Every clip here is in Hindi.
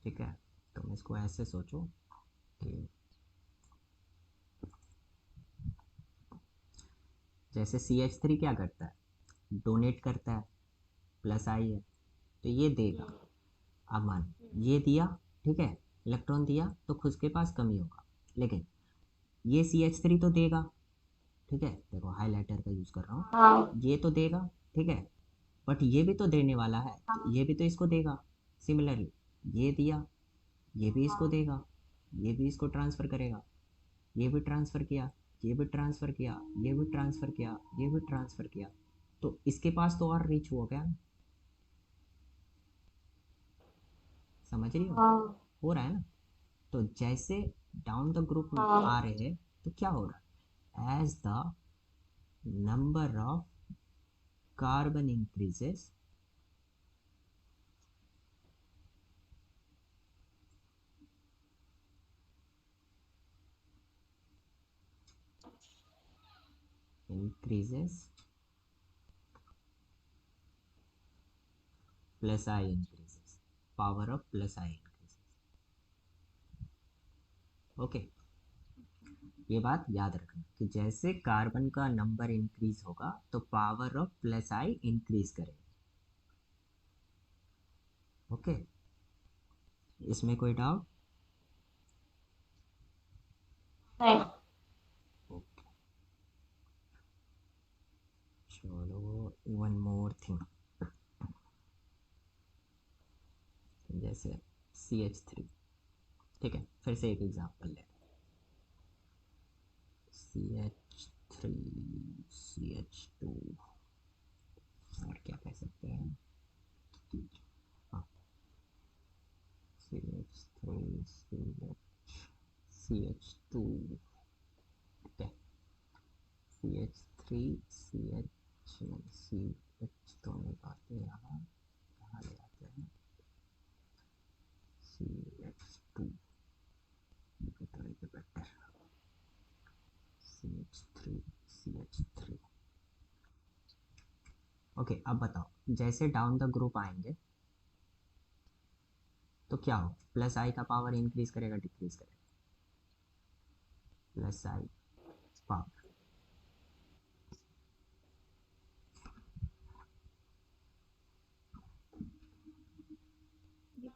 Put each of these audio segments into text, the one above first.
ठीक है, तुम इसको ऐसे सोचो कि जैसे CH3 क्या करता है, डोनेट करता है, प्लस आई है, तो ये देगा। अब मान ये दिया, ठीक है, इलेक्ट्रॉन दिया तो खुद के पास कमी होगा, लेकिन ये CH3 तो देगा, ठीक है, देखो हाईलाइटर का यूज़ कर रहा हाँ हूँ, ये तो देगा, ठीक है, बट ये भी तो देने वाला है, तो हाँ ये भी तो इसको देगा। सिमिलरली ये दिया, ये भी इसको हाँ देगा, ये भी इसको ट्रांसफ़र करेगा, ये भी ट्रांसफ़र किया, ये भी ट्रांसफ़र किया, ये भी ट्रांसफ़र किया, ये भी ट्रांसफ़र किया, तो इसके पास तो और रीच हो गया ना। समझ रही हो रहा है ना। तो जैसे डाउन द ग्रुप आ हाँ रहे हैं, तो क्या हो रहा है, as the number of carbon increases, increases plus I increases, power of plus I increases। Okay, ये बात याद रखना कि जैसे कार्बन का नंबर इंक्रीज होगा तो power of plus I increase करेगा। ओके, इसमें कोई डाउट? नहीं। ओके, चलो वन मोर थिंग, जैसे CH3, ठीक है, फिर से एक एग्जांपल ले, CH3, CH2, और क्या कह सकते हैं, हाँ, CH3, CH2, ठीक है, CH3, CH, CH तो नहीं पाते यहाँ, कहाँ ले आते हैं, CH2, better, CH3, CH3। Okay, अब बताओ जैसे डाउन द ग्रुप आएंगे तो क्या हो, प्लस आई का पावर इंक्रीज करेगा डिक्रीज करेगा, प्लस आई पावर,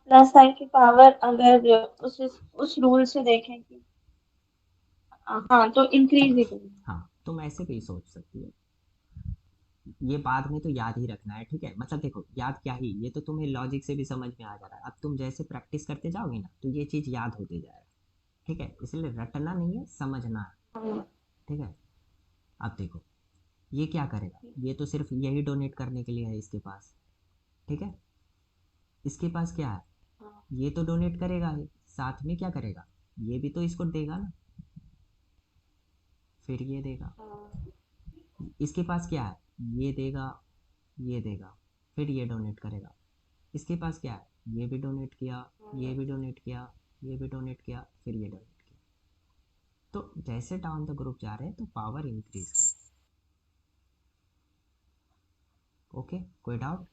प्लस आई की पावर अगर उस रूल से देखें कि हाँ तो इंक्रीज ही करेगी। हाँ तुम ऐसे भी सोच सकती हो, ये बाद में तो याद ही रखना है, ठीक है, मतलब देखो याद क्या ही, ये तो तुम्हें लॉजिक से भी समझ में आ जा रहा है, अब तुम जैसे प्रैक्टिस करते जाओगे ना तो ये चीज़ याद होते जाएगा, ठीक है, इसलिए रटना नहीं है, समझना है, हाँ ठीक है। अब देखो ये क्या करेगा, ये तो सिर्फ यही डोनेट करने के लिए है इसके पास, ठीक है, इसके पास क्या है, हाँ ये तो डोनेट करेगा ही, साथ में क्या करेगा, ये भी तो इसको देगा ना, फिर ये देगा, हाँ इसके पास क्या है, ये देगा, ये देगा, फिर ये डोनेट करेगा, इसके पास क्या है, ये भी डोनेट किया, ये हाँ भी डोनेट किया, ये भी डोनेट किया, फिर ये डोनेट किया, तो जैसे डाउन द ग्रुप जा रहे हैं तो पावर इंक्रीज कर। ओके, कोई डाउट?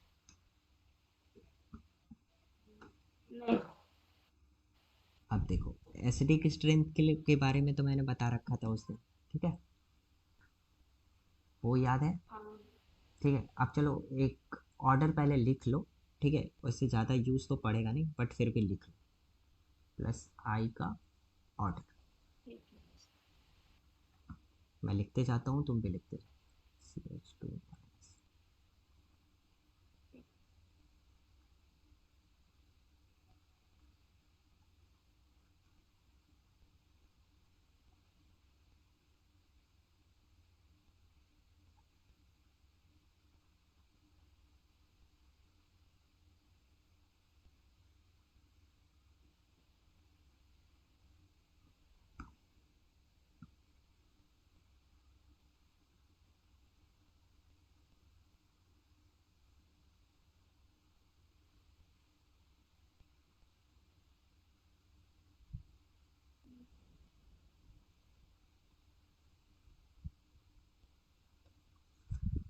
नहीं। अब देखो एसिडिक स्ट्रेंथ के बारे में तो मैंने बता रखा था उस दिन, ठीक है, वो याद है, हाँ ठीक है, अब चलो एक ऑर्डर पहले लिख लो, ठीक है, उससे ज़्यादा यूज़ तो पड़ेगा नहीं बट फिर भी लिख लो, प्लस आई का ऑर्डर, ठीक है। मैं लिखते जाता हूँ तुम भी लिखते जाओ, CH2,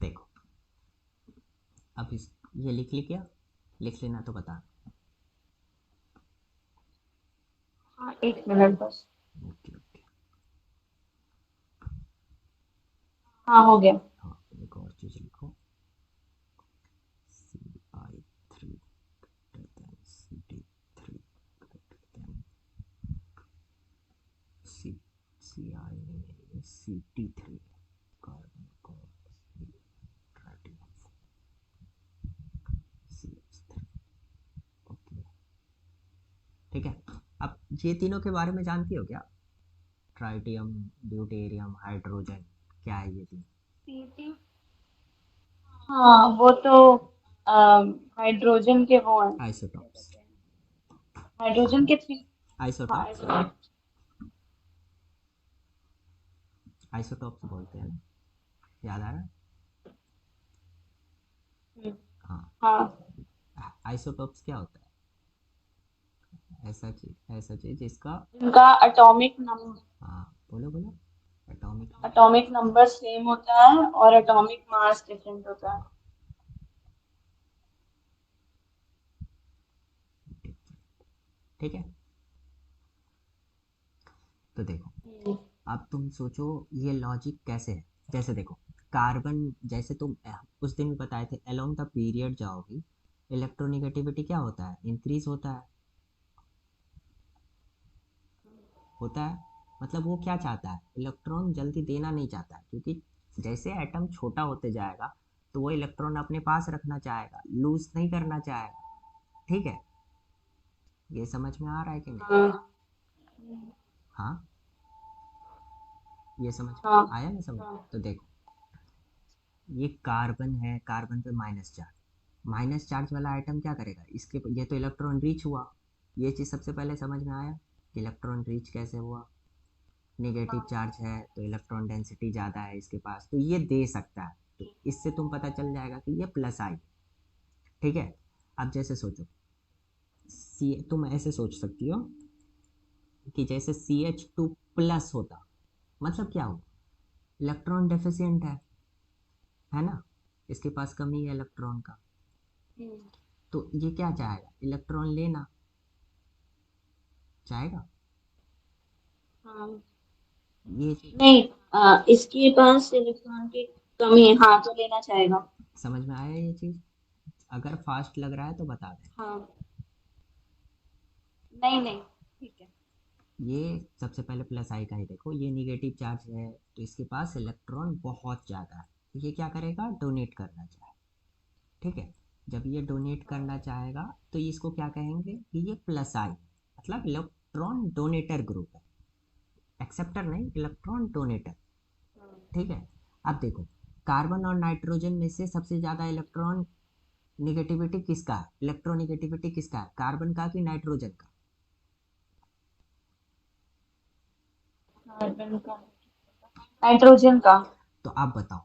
देखो अब इस ये लिख लिया, लिख लेना तो बता, एक मिनट बस। Okay okay. हाँ, हो गया। हाँ, एक और चीज़ लिखो, CI3 CD3 सी सी आई नहीं है, ये CT3 कार्बन का CH3। ओके ठीक है। अब ये तीनों के बारे में जानती हो क्या? ट्राइटियम, ड्यूटेरियम, हाइड्रोजन, क्या है ये तीन? सीटी। हाँ, वो तो हाइड्रोजन के वो हैं, क्या आइसोटॉप्स। कहते हैं, हाइड्रोजन के थ्री। हाँ, आइसोटॉप्स, आइसोटॉप। आइसोटॉप्स बोलते हैं ना, याद आ रहा है? हाँ। हाँ। आइसोटॉप्स क्या होता है? ऐसा चीज जिसका, इनका एटॉमिक नंबर हाँ बोलो बोलो, एटॉमिक, एटॉमिक नंबर सेम होता है और एटॉमिक मास डिफरेंट होता है। हाँ ठीक है। तो देखो, हम्म। अब तुम सोचो ये लॉजिक कैसे है। जैसे देखो, कार्बन, जैसे तुम उस दिन भी बताए थे, अलोंग द पीरियड जाओगी, इलेक्ट्रोनिगेटिविटी क्या होता है, इंक्रीज होता है। मतलब वो क्या चाहता है, इलेक्ट्रॉन जल्दी देना नहीं चाहता है, क्योंकि जैसे एटम छोटा होते जाएगा तो वो इलेक्ट्रॉन अपने पास रखना चाहेगा, लूज नहीं करना चाहेगा। ठीक है, ये समझ में आ रहा है कि नहीं? हाँ। हाँ, ये समझ हाँ। आया ना समझ? हाँ। तो देखो, ये कार्बन है, कार्बन पे माइनस चार्ज, माइनस चार्ज वाला आइटम क्या करेगा, इसके ये तो इलेक्ट्रॉन रीच हुआ, ये चीज़ सबसे पहले समझ में आया कि इलेक्ट्रॉन रीच कैसे हुआ। नेगेटिव चार्ज है तो इलेक्ट्रॉन डेंसिटी ज़्यादा है इसके पास, तो ये दे सकता है, तो इससे तुम पता चल जाएगा कि ये प्लस आई। ठीक है। अब जैसे सोचो, सी, तुम ऐसे सोच सकती हो कि जैसे CH2 प्लस होता, मतलब क्या हो, इलेक्ट्रॉन डेफिशिएंट है ना, इसके पास कमी है इलेक्ट्रॉन का, हम्म। तो ये क्या चाहेगा, इलेक्ट्रॉन लेना चाहेगा। हाँ। ये चीज नहीं, इसके पास इलेक्ट्रॉन की कमी है, हाँ, तो लेना चाहेगा। समझ में आया ये चीज? अगर फास्ट लग रहा है तो बता दें। हाँ। नहीं नहीं, ठीक है। ये सबसे पहले प्लस आई का ही देखो, ये निगेटिव चार्ज है तो इसके पास इलेक्ट्रॉन बहुत ज़्यादा है, तो ये क्या करेगा, डोनेट करना चाहे। ठीक है, जब ये डोनेट करना चाहेगा तो इसको क्या कहेंगे कि ये प्लस आई, मतलब इलेक्ट्रॉन डोनेटर ग्रुप है, एक्सेप्टर नहीं, इलेक्ट्रॉन डोनेटर। ठीक है। अब देखो, कार्बन और नाइट्रोजन में से सबसे ज़्यादा इलेक्ट्रॉन निगेटिविटी किसका है, इलेक्ट्रोनिगेटिविटी किसका है, कार्बन का कि नाइट्रोजन का? कार्बन का। नाइट्रोजन का। तो आप बताओ,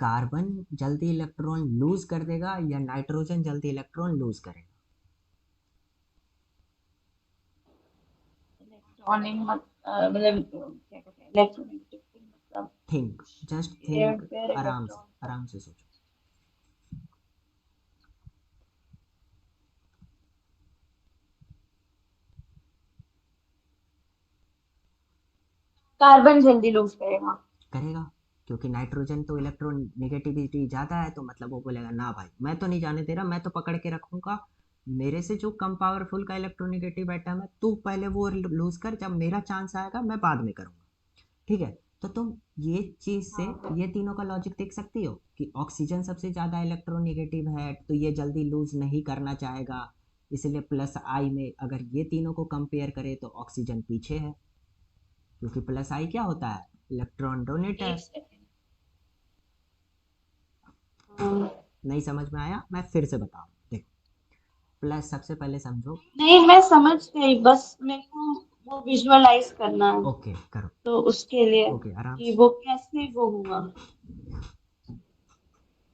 कार्बन जल्दी इलेक्ट्रॉन लूज कर देगा या नाइट्रोजन जल्दी इलेक्ट्रॉन लूज करेगा? इलेक्ट्रॉनिक मतलब क्या कहते हैं, इलेक्ट्रोनिक मतलब think, just shared think, pair electron का। आराम से सोचो। कार्बन जल्दी लूज करेगा। करेगा, क्योंकि नाइट्रोजन तो इलेक्ट्रॉन निगेटिविटी ज़्यादा है, तो मतलब वो बोलेगा ना भाई, मैं तो नहीं जाने दे रहा, मैं तो पकड़ के रखूंगा, मेरे से जो कम पावरफुल का इलेक्ट्रोनिगेटिव एटम है तू पहले वो लूज कर, जब मेरा चांस आएगा मैं बाद में करूंगा। ठीक है। तो तुम ये चीज से हाँ। ये तीनों का लॉजिक देख सकती हो कि ऑक्सीजन सबसे ज्यादा इलेक्ट्रोनिगेटिव है तो ये जल्दी लूज नहीं करना चाहेगा, इसलिए प्लस आई में अगर ये तीनों को कंपेयर करें तो ऑक्सीजन पीछे है, क्योंकि प्लस आई क्या होता है, इलेक्ट्रॉन एक डोनेटर। सेकेंड। हाँ। नहीं समझ में आया, मैं फिर से बता रहा हूँ, देखो, प्लस सबसे पहले समझो। नहीं, मैं समझ गई, बस मेरे को वो विजुअलाइज करना है, ओके करो, तो उसके लिए ओके आराम कि से, वो कैसे वो हुआ।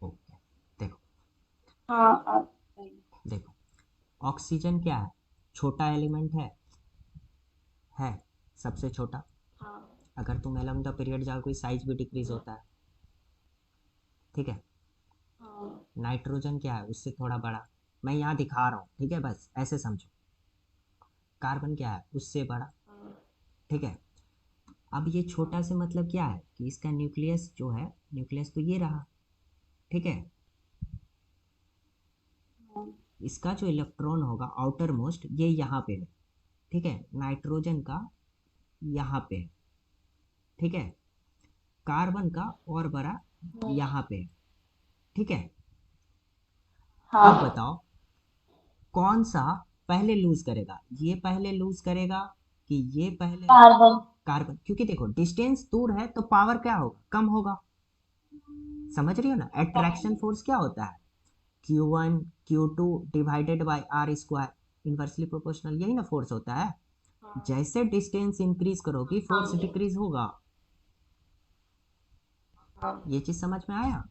ओके। देखो, हाँ, आप बताइए। देखो, ऑक्सीजन क्या है, छोटा एलिमेंट है सबसे छोटा, हाँ। अगर तुम एलॉन्ग द पीरियड जाओगे साइज भी डिक्रीज होता है। ठीक है। हाँ। नाइट्रोजन क्या है, उससे थोड़ा बड़ा, मैं यहाँ दिखा रहा हूँ, ठीक है, बस ऐसे समझो। कार्बन क्या है, उससे बड़ा। ठीक है, अब ये छोटा से मतलब क्या है कि इसका न्यूक्लियस जो है, न्यूक्लियस तो ये रहा। ठीक है, इसका जो इलेक्ट्रॉन होगा आउटर मोस्ट, ये यहाँ पे है। ठीक है, नाइट्रोजन का यहाँ पे है। ठीक है, कार्बन का और बड़ा यहाँ पे है। ठीक है, अब हाँ। बताओ कौन सा पहले लूज करेगा, ये पहले लूज करेगा कि ये पहले। कार्बन। कार्बन, क्योंकि देखो डिस्टेंस दूर है तो पावर क्या होगा, कम होगा। समझ रही हो ना, अट्रैक्शन फोर्स क्या होता है, Q1 Q2 divided by R square, inversely proportional, यही ना फोर्स होता है। जैसे डिस्टेंस इंक्रीज करोगी फोर्स हाँ। डिक्रीज होगा। हाँ। ये चीज समझ में आया।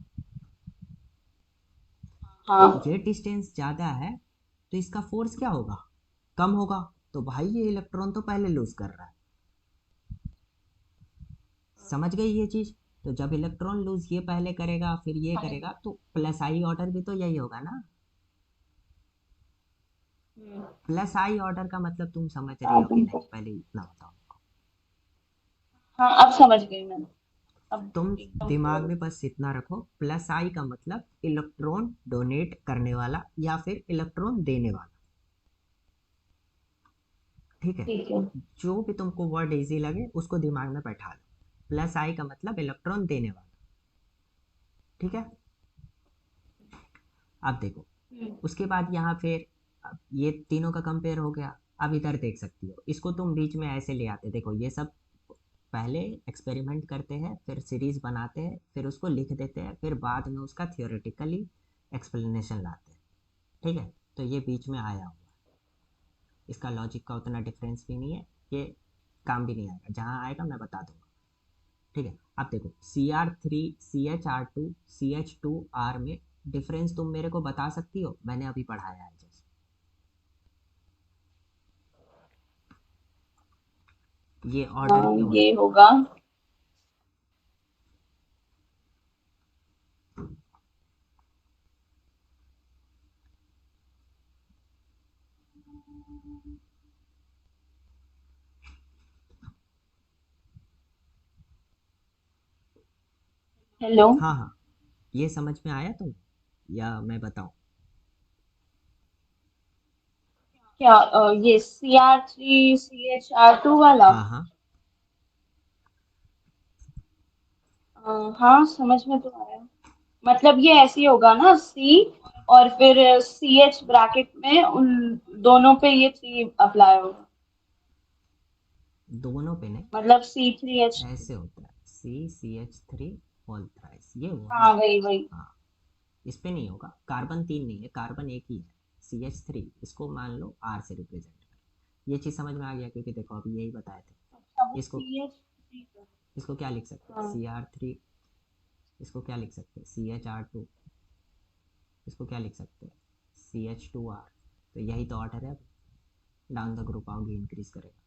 हाँ। ये डिस्टेंस ज़्यादा है तो इसका फोर्स क्या होगा, कम होगा। तो भाई ये इलेक्ट्रॉन तो पहले लूज कर रहा है। समझ गई ये चीज। तो जब इलेक्ट्रॉन लूज ये पहले करेगा फिर ये करेगा, तो प्लस आई ऑर्डर भी तो यही होगा ना। प्लस आई ऑर्डर का मतलब तुम समझ रही हो कि कार्बन नहीं, को। पहले इतना बताओ। हाँ, अब समझ गई मैं। अब तुम एकदम दिमाग क्लियर में हो। बस इतना रखो, प्लस आई का मतलब इलेक्ट्रॉन डोनेट करने वाला या फिर इलेक्ट्रॉन देने वाला। ठीक है, ठीक है। जो भी तुमको वर्ड इजी लगे उसको दिमाग में बैठा लो। प्लस आई का मतलब इलेक्ट्रॉन देने वाला। ठीक है, अब देखो उसके बाद यहाँ फिर, अब ये तीनों का कंपेयर हो गया। अब इधर देख सकती हो, इसको तुम बीच में ऐसे ले आते, देखो ये सब पहले एक्सपेरिमेंट करते हैं, फिर सीरीज बनाते हैं, फिर उसको लिख देते हैं, फिर बाद में उसका थियोरेटिकली एक्सप्लेनेशन लाते हैं। ठीक है, तो ये बीच में आया हुआ है, इसका लॉजिक का उतना डिफरेंस भी नहीं है, ये काम भी नहीं आएगा, जहाँ आएगा मैं बता दूंगा। ठीक है, अब देखो Cr3 CHR2 CH2R में डिफरेंस तुम मेरे को बता सकती हो, मैंने अभी पढ़ाया है जैसे। ये ऑर्डर हाँ, क्यों है। ये होगा। हेलो। हाँ हाँ, ये समझ में आया तुम, या मैं बताऊं। क्या ये Cr3 CHR2 वाला। हाँ हाँ, हाँ, समझ में तो आया। मतलब ये ऐसे ही होगा ना, सी और फिर CH ब्रैकेट में उन दोनों पे ये 3 अप्लाई होगा। दोनों पे नहीं, मतलब C3H3। ऐसे होता है CCH3 होल थ्राइस, ये वही। हाँ, वही वही। हाँ, इस पे नहीं होगा, कार्बन तीन नहीं है, कार्बन एक ही है। CH3 इसको मान लो R से रिप्रेजेंट कर। ये चीज़ समझ में आ गया, क्योंकि देखो अभी यही बताए अच्छा, वो थे। इसको CH3 का। इसको क्या लिख सकते हैं, हाँ। CR3। इसको क्या लिख सकते हैं, CHR2। इसको क्या लिख सकते हैं, CH2R। तो यही तो ऑर्डर है, डाउन द ग्रुप आगे इंक्रीज करेगा।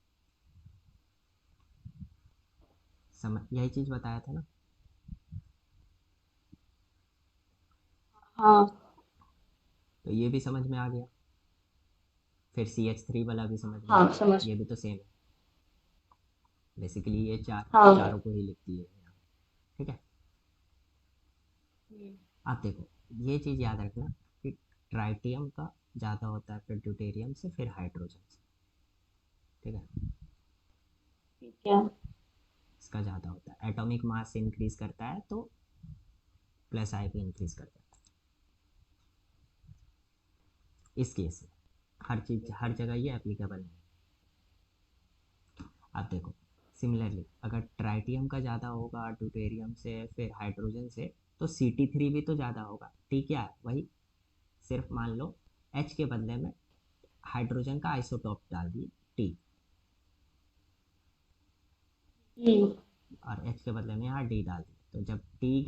समझ, यही चीज़ बताया था ना। हाँ। तो ये भी समझ में आ गया, फिर CH3 वाला भी समझ में आ हाँ, गया, समझ। ये भी तो सेम है। बेसिकली ये हाँ। चारों को ही लिखती है यहाँ। ठीक है, अब देखो ये चीज़ याद रखना कि ट्राइटियम का ज़्यादा होता है फिर ड्यूटेरियम से, फिर हाइड्रोजन से। ठीक है, ठीक है। इसका ज़्यादा होता है, एटॉमिक मास इंक्रीज करता है तो प्लस आई भी इंक्रीज करता है। इस केस में हर चीज़ हर जगह ये एप्लीकेबल नहीं। अब देखो सिमिलरली अगर ट्राइटियम का ज़्यादा होगा ड्यूटेरियम से फिर हाइड्रोजन से, तो CT3 भी तो ज़्यादा होगा। ठीक क्या है, वही सिर्फ मान लो H के बदले में हाइड्रोजन का आइसोटॉप डाल दिए T, हम्म। और H के बदले में यहाँ D डाल दिए। तो जब D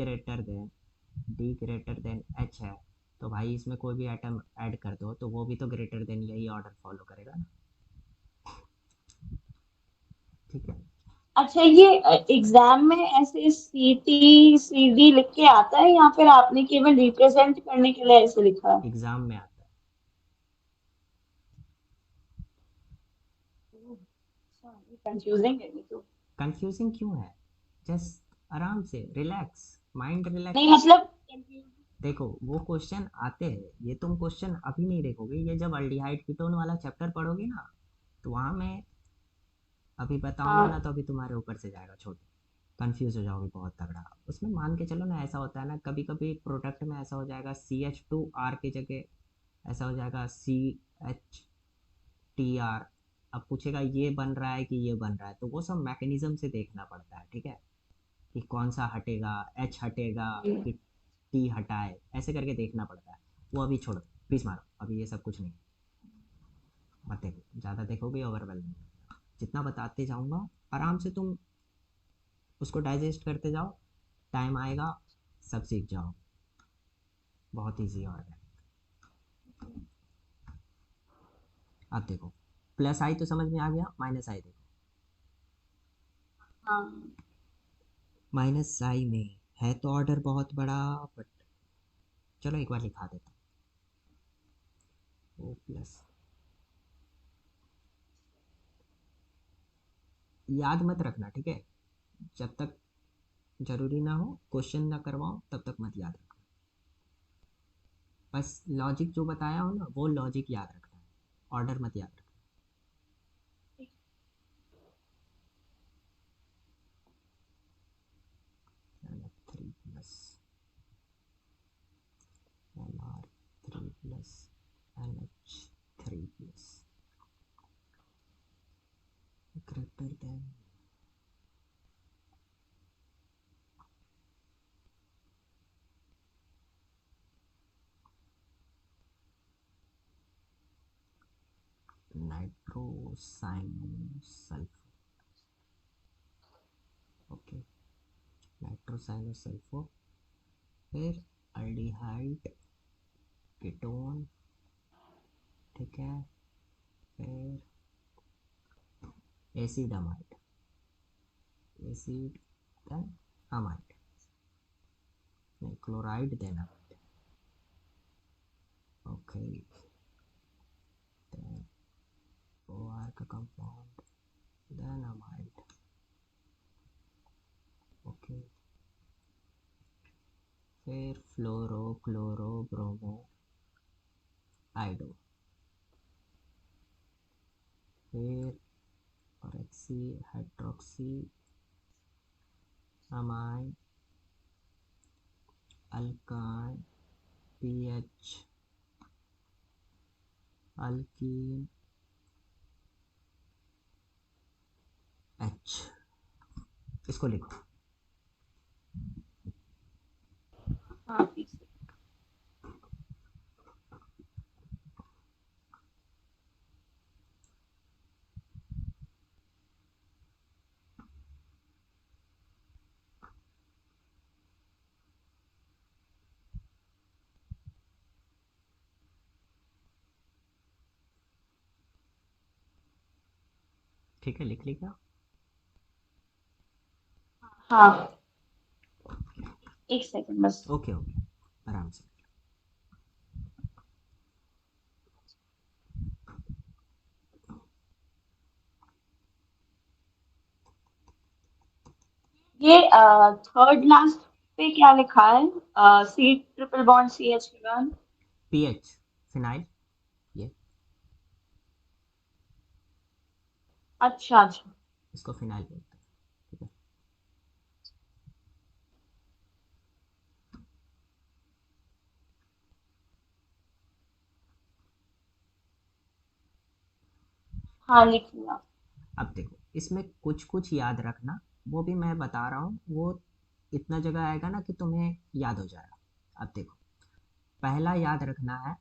ग्रेटर देन H है, तो भाई इसमें कोई भी एटम ऐड कर दो तो वो भी तो ग्रेटर देन यही ऑर्डर फॉलो करेगा ना। ठीक है, अच्छा, ये एग्जाम में ऐसे CT CD लिख के आता है या फिर आपने केवल रिप्रेजेंट करने के लिए ऐसे लिखा है। एग्जाम में आता है। कंफ्यूजिंग है ये तो। कंफ्यूजिंग क्यों है? जस्ट आराम से रिलैक्स, माइंड रिलैक्स। नहीं मतलब देखो वो क्वेश्चन आते हैं, ये तुम क्वेश्चन अभी नहीं देखोगे, ये जब अल्डिहाइड कीटोन वाला चैप्टर पढ़ोगे ना, तो वहाँ मैं अभी बताऊंगा ना, हाँ। तो अभी तुम्हारे ऊपर से जाएगा छोटे, कंफ्यूज हो जाओगे बहुत तगड़ा। उसमें मान के चलो ना, ऐसा होता है ना कभी कभी प्रोडक्ट में ऐसा हो जाएगा CH2R की जगह ऐसा हो जाएगा CH3R। अब पूछेगा ये बन रहा है कि ये बन रहा है, तो वो सब मैकेनिज्म से देखना पड़ता है, ठीक है, कि कौन सा हटेगा, H हटेगा हम्म। कि T हटाए, ऐसे करके देखना पड़ता है। वो अभी छोड़ो, प्लीज मारो, अभी ये सब कुछ नहीं, मत देखो, ज़्यादा देखोगे ओवरवेलमिंग। जितना बताते जाऊंगा आराम से तुम उसको डाइजेस्ट करते जाओ, टाइम आएगा सब सीख जाओ, बहुत ईजी और है। अब देखो, प्लस आई तो समझ में आ गया, माइनस आई देखो। हाँ। माइनस आई में है तो ऑर्डर बहुत बड़ा, बट चलो एक बार लिखा देता हूँ, ओ प्लस। याद मत रखना, ठीक है, जब तक जरूरी ना हो, क्वेश्चन ना करवाओ, तब तक मत याद रखना। बस लॉजिक जो बताया हो ना, वो लॉजिक याद रखना है, ऑर्डर मत याद रखना। NH3 plus NR3 plus NH3 plus greater than nitro cyano sulpho. Okay, nitro cyano sulpho, फिर अल्डिहाइड कीटोन, ठीक है, फिर acid amide, acid then amide, नहीं chloride then amide, okay, then OR का कंपाउंड देन अमाइड, ओके, फिर फ्लोरो क्लोरो ब्रोमो आइडो, फिर oxy hydroxy amine alkyne P H alkene H. इसको लिखो। हाँ ठीक ठीक है, लिख लिखा। हाँ। एक सेकंड बस। ओके ओके, आराम से। ये थर्ड लास्ट पे क्या लिखा है? C triple bond C H के बाद। पीएच, फिनाइल, ये अच्छा अच्छा। इसको फिनाइल बोलते हैं, ठीक है। हाँ लिख लिया। अब देखो, इसमें कुछ कुछ याद रखना, वो भी मैं बता रहा हूँ, वो इतना जगह आएगा ना कि तुम्हें याद हो जाएगा। अब देखो, पहला याद रखना है,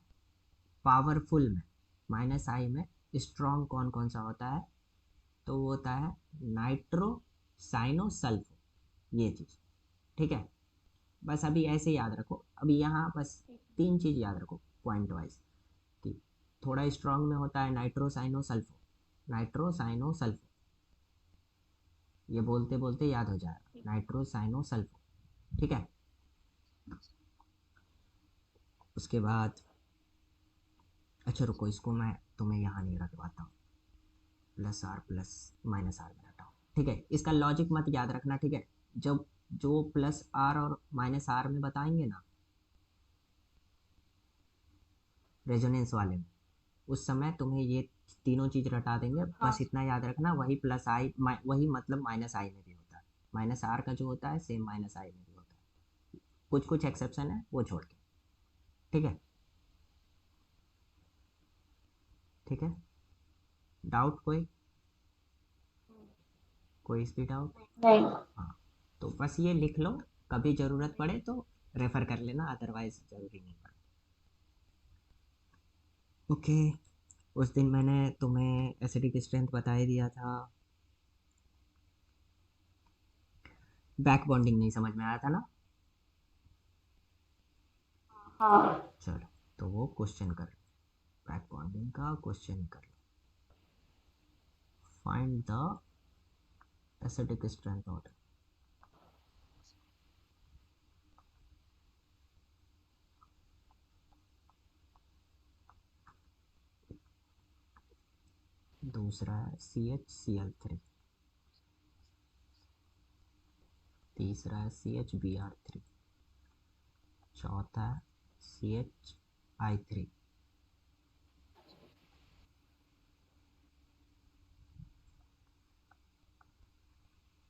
पावरफुल में, माइनस आई में स्ट्रॉन्ग कौन कौन सा होता है, तो वो होता है नाइट्रो साइनो सल्फो, ये चीज़, ठीक है। बस अभी ऐसे याद रखो, अभी यहाँ बस तीन चीज़ याद रखो पॉइंट वाइज, कि थोड़ा स्ट्रॉन्ग में होता है nitro cyano sulpho, nitro cyano sulpho, ये बोलते बोलते याद हो जाएगा, नाइट्रो साइनो सल्फो, ठीक है। उसके बाद, अच्छा रुको, इसको मैं तुम्हें यहाँ नहीं रखवाता हूँ, plus R plus minus R में हटाओ, ठीक है। इसका लॉजिक मत याद रखना, ठीक है। जब जो प्लस आर और माइनस आर में बताएंगे ना रेजोनेंस वाले में, उस समय तुम्हें ये तीनों चीज रटा देंगे। हाँ। बस इतना याद रखना, वही प्लस आई वही मतलब माइनस आई में भी होता है, माइनस आर का जो होता है सेम माइनस आई में भी होता है, कुछ कुछ एक्सेप्शन है वो छोड़ के, ठीक है। ठीक है, डाउट कोई, कोई इसकी डाउट? नहीं। हाँ, तो बस ये लिख लो, कभी ज़रूरत पड़े तो रेफ़र कर लेना, अदरवाइज ज़रूरी नहीं पड़े। ओके, उस दिन मैंने तुम्हें एसिडिक स्ट्रेंथ बता ही दिया था। बैक बॉन्डिंग नहीं समझ में आया था ना? हाँ। चलो, तो वो क्वेश्चन कर लो, बैक बॉन्डिंग का क्वेश्चन कर लो। Find the acidic strength order. दूसरा है CHCl3, तीसरा है CHBr3, चौथा है CHI3।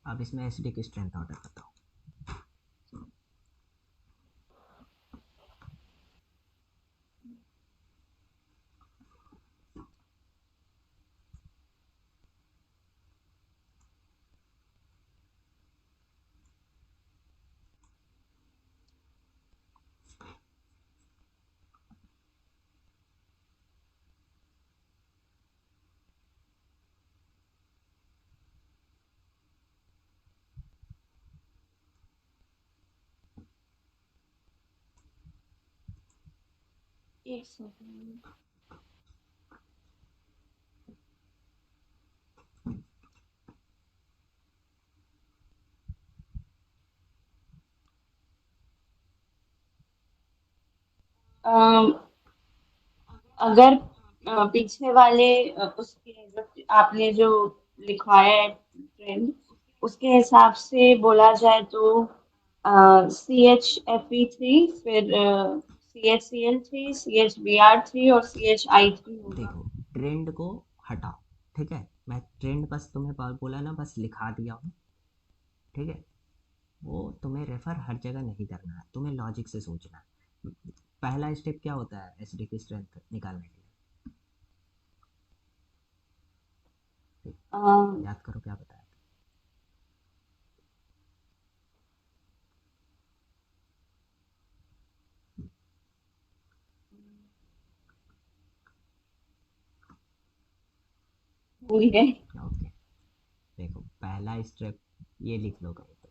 अब इसमें एसिडिक स्ट्रेंथ ऑर्डर बताओ। एक सेकंड। अम, अगर पीछे वाले उसके जो आपने जो लिखवाया है ट्रेंड, उसके हिसाब से बोला जाए तो CHFE3, फिर CHCl3, CHBr3 और CHI3 होगा। देखो, ट्रेंड को हटाओ, ठीक है। मैं ट्रेंड बस तुम्हें बोला ना, बस लिखा दिया हूँ, ठीक है। वो तुम्हें रेफर हर जगह नहीं करना है, तुम्हें लॉजिक से सोचना है। पहला स्टेप क्या होता है एसिडिक स्ट्रेंथ निकालने के लिए? अ, याद करो क्या बताया था। भूल गए। ओके, देखो पहला स्टेप ये लिख लो कहीं पे।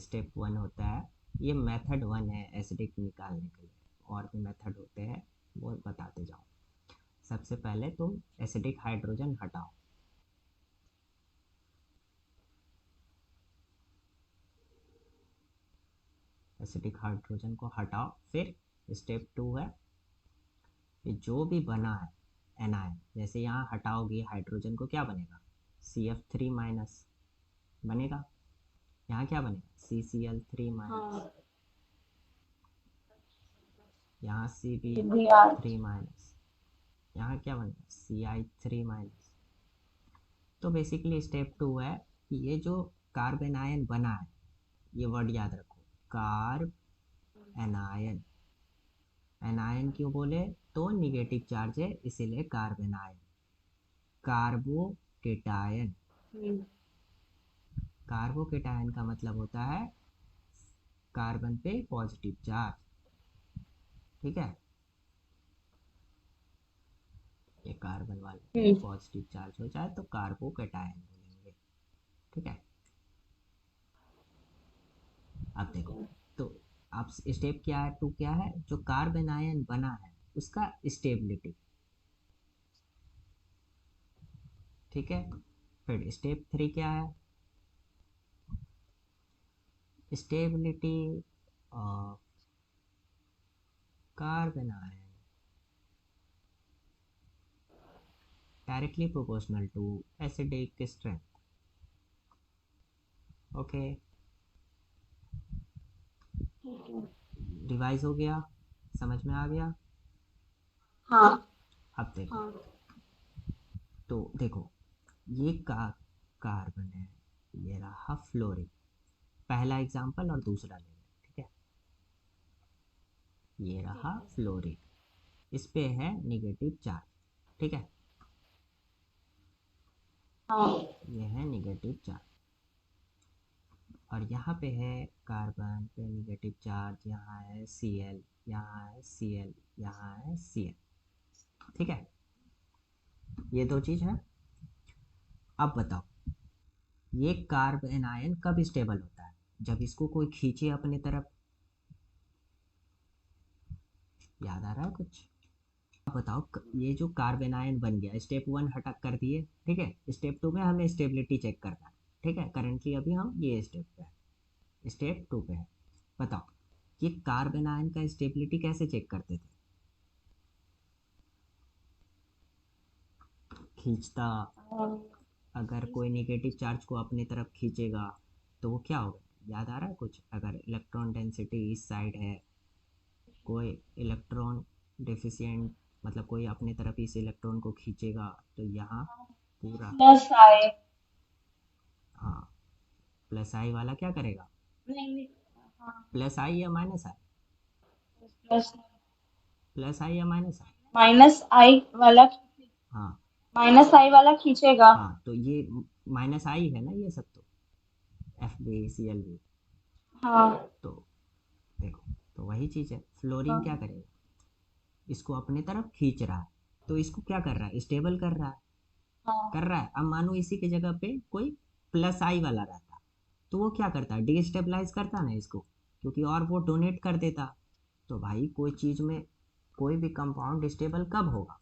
स्टेप 1 होता है, ये मेथड 1 है एसिडिक निकालने के लिए, और भी मेथड होते हैं वो बताते जाओ। सबसे पहले तुम एसिडिक हाइड्रोजन हटाओ, एसिडिक हाइड्रोजन को हटाओ। फिर स्टेप 2 है, ये जो भी बना है एनायन, जैसे यहाँ हटाओगे हाइड्रोजन को क्या बनेगा, CF3- बनेगा। यहाँ क्या बनेगा, CCl3-। हाँ। यहाँ CBr। CB3-। यहाँ क्या बनेगा, CI3-। तो बेसिकली स्टेप 2 है कि ये जो कार्बन आयन बना है, ये वर्ड याद रखो, कार्ब एनायन। एनायन क्यों बोले, तो निगेटिव चार्ज है इसीलिए कार्बन आयन। कार्बोकेटायन, कार्बोकेटायन का मतलब होता है कार्बन पे पॉजिटिव चार्ज, ठीक है। ये कार्बन वाले पे हम्म। पॉजिटिव चार्ज हो जाए तो कार्बोकेटायन बोलेंगे, ठीक है। अब देखो, तो अब स्टेप क्या है, 2 क्या है, जो कार्बन आयन बना है उसका स्टेबिलिटी, ठीक है। फिर स्टेप 3 क्या है, stability of carbon ion directly proportional to acidic strength. Okay, ठीक है। रिवाइज हो गया, समझ में आ गया। हाँ अब देखो, हाँ तो देखो ये कार्बन है, ये रहा फ्लोरीन, पहला एग्जाम्पल और दूसरा ले लें, ठीक है। ये रहा ठीक है। फ्लोरीन, इस पे है निगेटिव चार्ज, ठीक है। हाँ ये है निगेटिव चार्ज, और यहाँ पे है कार्बन पे निगेटिव चार्ज, यहाँ है Cl, यहाँ है Cl, यहाँ है Cl, ठीक है। ये दो चीज है। अब बताओ, ये कार्बन आयन कब स्टेबल होता है? जब इसको कोई खींचे अपने तरफ। याद आ रहा है कुछ? अब बताओ, ये जो कार्बन आयन बन गया, स्टेप 1 हटक कर दिए, ठीक है। स्टेप 2 में हमें स्टेबिलिटी चेक करना है, ठीक है। करेंटली अभी हम ये स्टेप पे है, स्टेप 2 पे है। बताओ, ये कार्बन आयन का स्टेबिलिटी कैसे चेक करते थे? खींचता, हाँ, अगर कोई नेगेटिव चार्ज को अपनी तरफ खींचेगा तो वो क्या होगा? याद आ रहा है कुछ? अगर इलेक्ट्रॉन डेंसिटी इस साइड है, कोई इलेक्ट्रॉन डिफिशिएंट, मतलब कोई अपने तरफ इस इलेक्ट्रॉन को खींचेगा तो यहाँ पूरा, प्लस आए। हाँ, प्लस आई वाला क्या करेगा? नहीं नहीं। हाँ, प्लस आई या माइनस आई? प्लस प्लस आई या माइनस आई? माइनस आई वाला, हाँ माइनस आई वाला खींचेगा। हाँ, तो ये माइनस आई है ना, ये सब तो FbCl। हाँ तो देखो, तो वही चीज़ है, फ्लोरीन क्या हाँ करेगा? इसको अपने तरफ खींच रहा है, तो इसको क्या कर रहा है? स्टेबल कर रहा है, हाँ कर रहा है। अब मानो इसी की जगह पे कोई प्लस आई वाला रहता, तो वो क्या करता है? डीस्टेबलाइज करता ना इसको, क्योंकि और वो डोनेट कर देता। तो भाई कोई चीज़ में, कोई भी कंपाउंड स्टेबल कब होगा?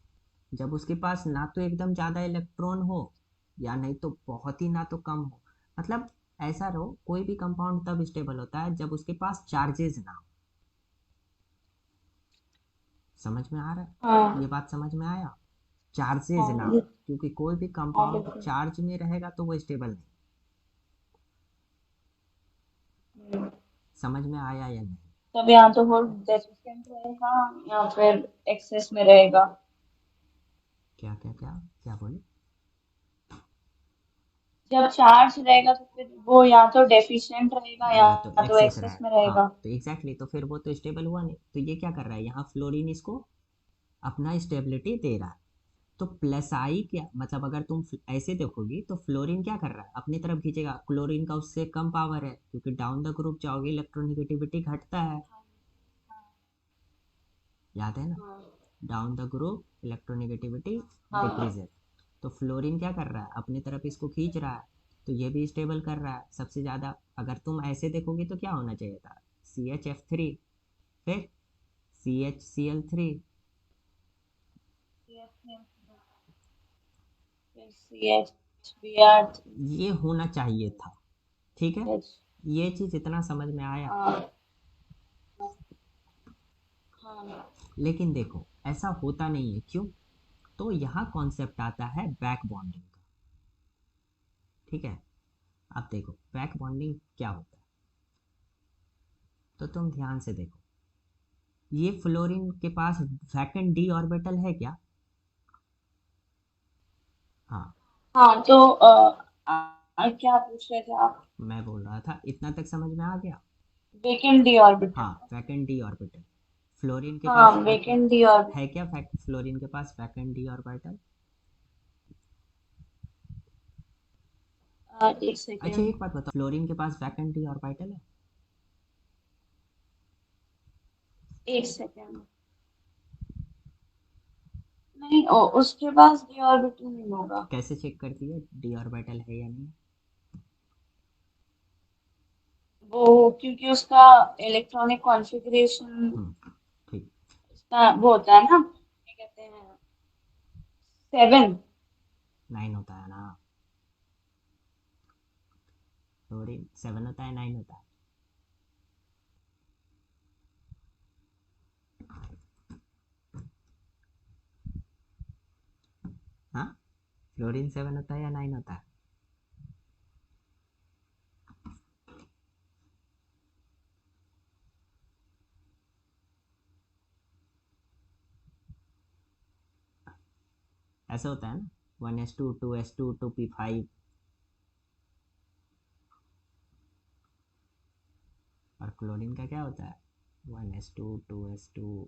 जब उसके पास ना तो एकदम ज़्यादा इलेक्ट्रॉन हो, या नहीं तो बहुत ही ना तो कम हो। मतलब ऐसा रहो, कोई भी कंपाउंड तब स्टेबल होता है जब उसके पास चार्जेस ना हो। समझ में आ रहा है? ये हाँ बात समझ में आया? चार्जेस ना हाँ हो, क्योंकि कोई भी हाँ कंपाउंड बिल्कुल। चार्ज में रहेगा तो वो स्टेबल नहीं। हम्म, समझ में आया या नहीं? तब यहाँ तो वो डेफिशिएंट रहेगा या फिर एक्सेस में रहेगा। क्या क्या क्या क्या बोले? जब चार्ज रहेगा तो फिर वो या तो डेफिशिएंट रहेगा या तो या तो एक्सेस एक्सेस में रहेगा, हाँ। रहेगा। तो एग्जैक्टली, तो फिर वो तो स्टेबल हुआ नहीं। तो ये क्या कर रहा है, यहाँ फ्लोरीन इसको अपना स्टेबिलिटी दे रहा है। तो प्लस आई क्या मतलब, अगर तुम ऐसे देखोगी तो फ्लोरीन क्या कर रहा है? अपनी तरफ खींचेगा। क्लोरीन का उससे कम पावर है, क्योंकि डाउन द ग्रुप जाओगे इलेक्ट्रोनिगेटिविटी घटता है, याद है ना? डाउन द ग्रुप इलेक्ट्रोनिगेटिविटी हाँ डिक्रीजेज। तो फ्लोरीन क्या कर रहा है? अपनी तरफ इसको खींच रहा है, तो ये भी स्टेबल कर रहा है सबसे ज़्यादा। अगर तुम ऐसे देखोगे तो क्या होना चाहिए था? CHF3, फिर CHCl3। C H B R. ये होना चाहिए था, ठीक है। ये चीज़ इतना समझ में आया। हाँ हाँ लेकिन देखो, ऐसा होता नहीं है, क्यों? तो यहाँ कॉन्सेप्ट आता है बैक बॉन्डिंग का, ठीक है। अब देखो बैक बॉन्डिंग क्या होता है, तो तुम ध्यान से देखो, ये फ्लोरीन के पास वैकेंट d ऑर्बिटल है क्या? हाँ, हाँ। तो क्या पूछ रहे थे आप? मैं बोल रहा था, इतना तक समझ में आ गया? Vacant D orbital. हाँ, वैकेंट d ऑर्बिटल फ्लोरीन के हाँ पास वेकेंट डी ऑर्बिटल। है क्या? फ्लोरीन के पास वैकेंट d ऑर्बिटल? एक अच्छा, सेकेंड। एक बात बताओ, फ्लोरीन के पास वैकेंट d ऑर्बिटल है? एक सेकेंड। नहीं उसके पास डी ऑर्बिटल नहीं होगा। कैसे चेक करती है d ऑर्बिटल है या नहीं? वो क्योंकि उसका इलेक्ट्रॉनिक कॉन्फ़िगरेशन, ठीक। उसका वो होता है ना, क्या कहते हैं, 7। 9 होता है ना? फ्लोरीन 7 होता है, 9 होता है? हाँ, क्लोरीन 7 होता है या 9 होता है? ऐसा होता है ना, 1s2 2s2 2p5, और क्लोरीन का क्या होता है? 1s2 2s2,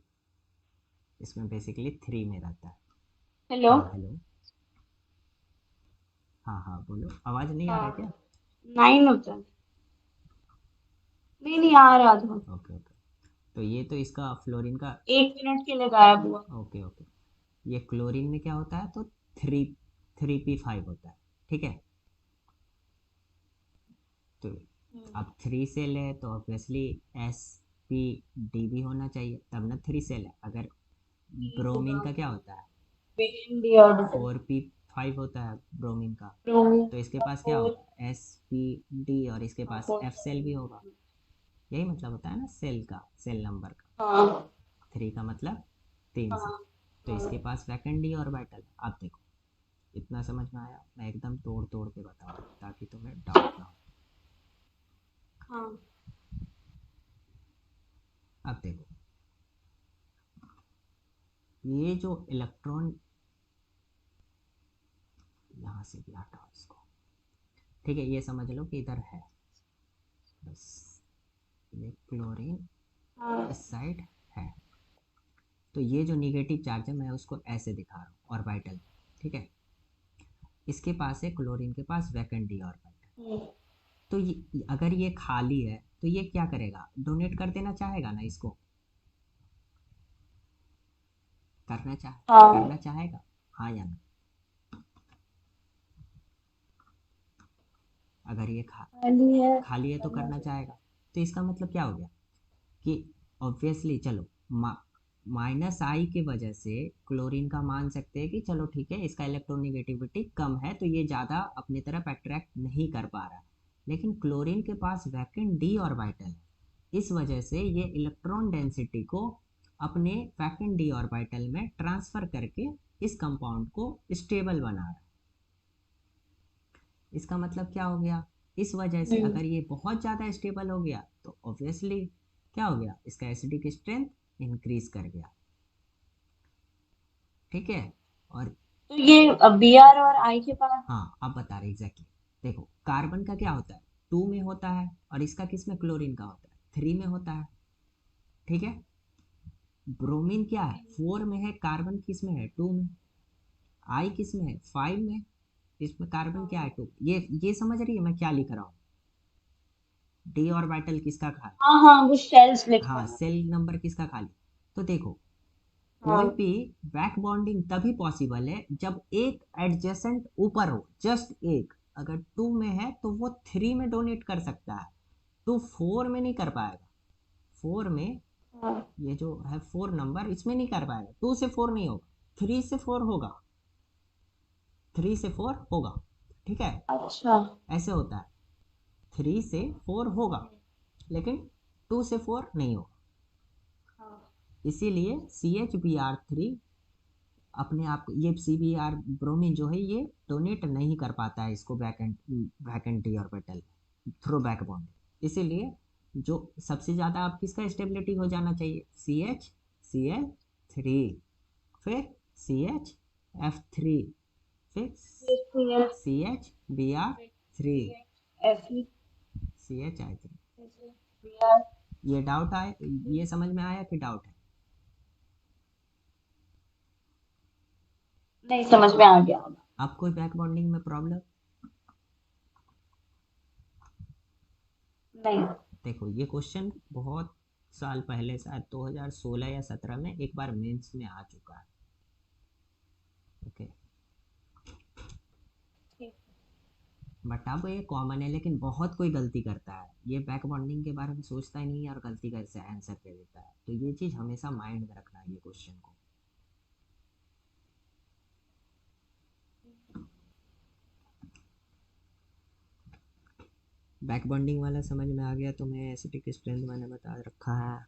इसमें बेसिकली 3 में रहता है। हेलो। हाँ हेलो। हाँ हाँ बोलो, आवाज़ नहीं आ रहा है क्या? हाँ, 9 होता है। नहीं नहीं, आ रहा था। Okay okay. तो ये तो इसका फ्लोरीन का। 1 मिनट के लिए गायब हुआ। Okay okay. ये क्लोरीन में क्या होता है, तो 3p5 होता है, ठीक है। तो हम्म, अब 3 सेल है तो ऑब्वियसली sp_d भी होना चाहिए, तब ना 3 सेल है। अगर ठीक ब्रोमीन होगा। का क्या होता है? Vitamin D orbital. 4p5 होता है ब्रोमीन का। ब्रोमीन तो इसके का पास क्या 4। होगा? sp_d, और इसके हाँ, पास 4। f सेल भी होगा। यही मतलब होता है ना सेल का, सेल नंबर का। हाँ 3 का मतलब 3 सेल। हाँ तो इसके हाँ पास वैकेंट डी ऑर्बिटल। आप देखो, इतना समझ में आया? मैं एकदम तोड़ तोड़ के बताऊंगा ताकि तुम्हें डाउट ना हो। हाँ। अब देखो, ये जो इलेक्ट्रॉन, यहाँ से भी हटाओ इसको, ठीक है, ये समझ लो कि इधर है, बस। ये क्लोरीन हाँ। इस साइड है। तो ये जो निगेटिव चार्ज है मैं उसको ऐसे दिखा रहा हूँ ऑर्बिटल, ठीक है। इसके पास है, क्लोरीन के पास वैकेंट डी ऑर्बिटल। हम्म, तो अगर ये खाली है तो ये क्या करेगा? डोनेट कर देना चाहेगा ना इसको, हाँ। करना चाहेगा, हाँ या ना? अगर ये खाली है खाली है तो करना करना चाहिए। चाहेगा। तो इसका मतलब क्या हो गया कि ऑब्वियसली चलो, -I की वजह से क्लोरीन का मान सकते हैं कि चलो ठीक है, इसका इलेक्ट्रोनेगेटिविटी कम है तो ये ज़्यादा अपनी तरफ अट्रैक्ट नहीं कर पा रहा। लेकिन क्लोरीन के पास वैकेंट डी ऑर्बिटल है, इस वजह से ये इलेक्ट्रॉन डेंसिटी को अपने वैकेंट डी ऑर्बिटल में ट्रांसफ़र करके इस कंपाउंड को स्टेबल बना रहा है। इसका मतलब क्या हो गया? इस वजह से हम्म, अगर ये बहुत ज़्यादा स्टेबल हो गया तो ऑब्वियसली क्या हो गया? इसका एसिडिक स्ट्रेंथ इंक्रीज कर गया, ठीक है। और तो ये बी आर और आई के पास। हाँ, आप बता रहे एग्जैक्टली। देखो, कार्बन का क्या होता है? 2 में होता है, और इसका किस में, क्लोरीन का होता है 3 में होता है, ठीक है। ब्रोमीन क्या है? 4 में है, कार्बन किस में है? 2 में। आई किस में है? 5 में। इसमें कार्बन क्या है? 2। ये समझ रही है मैं क्या लिख रहा हूँ? डी ऑर्बिटल किसका खाली? हाँ हाँ, वो शेल्स लिखा हाँ, है। सेल नंबर किसका खाली? तो देखो, कोई हाँ भी बैक बॉन्डिंग तभी पॉसिबल है जब एक एडजेसेंट ऊपर हो, जस्ट एक। अगर 2 में है तो वो 3 में डोनेट कर सकता है, तो 4 में नहीं कर पाएगा। 4 में, हाँ। ये जो है 4 नंबर, इसमें नहीं कर पाएगा। 2 से 4 नहीं होगा, 3 से 4 होगा, 3 से 4 होगा, ठीक है। अच्छा। ऐसे होता है, 3 से 4 होगा, लेकिन 2 से 4 नहीं होगा। हाँ इसीलिए CH Br3 अपने आप, ये CBr ब्रोमीन जो है ये डोनेट नहीं कर पाता है इसको vacant D orbital through back bond. इसीलिए जो सबसे ज़्यादा आप किसका स्टेबिलिटी हो जाना चाहिए? CH Cl3, फिर CH F3, फिर CH Br3, ऐसी। CHI3। B R. ये डाउट आए? ये समझ में आया कि डाउट है? नहीं, समझ में आ गया। अब कोई बैक बॉन्डिंग में प्रॉब्लम? नहीं। देखो, ये क्वेश्चन बहुत साल पहले, शायद 2016 या 17 में एक बार मेंस में आ चुका है, ओके। ठीक। बट अब ये कॉमन है, लेकिन बहुत कोई गलती करता है, ये बैक बॉन्डिंग के बारे में सोचता ही नहीं है और गलती का आंसर दे देता है। तो ये चीज़ हमेशा माइंड में रखना है ये क्वेश्चन को। बैक बॉन्डिंग वाला समझ में आ गया तुम्हें? एसिडिक स्ट्रेंथ मैंने बता रखा है।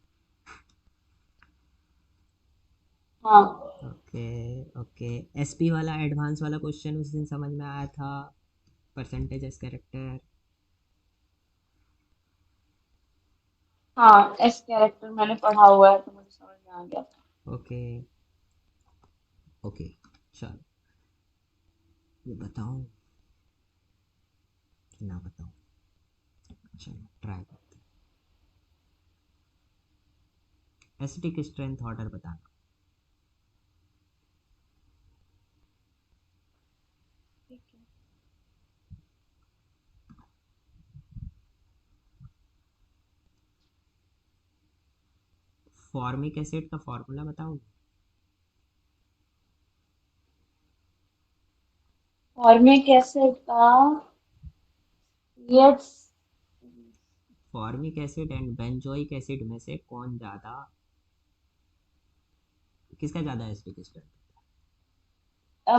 हाँ ओके ओके। एसपी वाला एडवांस वाला क्वेश्चन उस दिन समझ में आया था, परसेंटेज एस कैरेक्टर। हाँ, एस कैरेक्टर मैंने पढ़ा हुआ है तो मुझे समझ में आ गया था। Okay okay. चलो ये बताऊं कि ना बताऊं? चलो ट्राई करते हैं। एसिटिक स्ट्रेंथ ऑर्डर बताना। ठीक है। फॉर्मिक एसिड का फॉर्मूला बताऊं? फॉर्मिक एसिड का pH. Formic acid and benzoic acid में से कौन ज़्यादा, किसका ज़्यादा एसिटिक स्ट्रेंथ?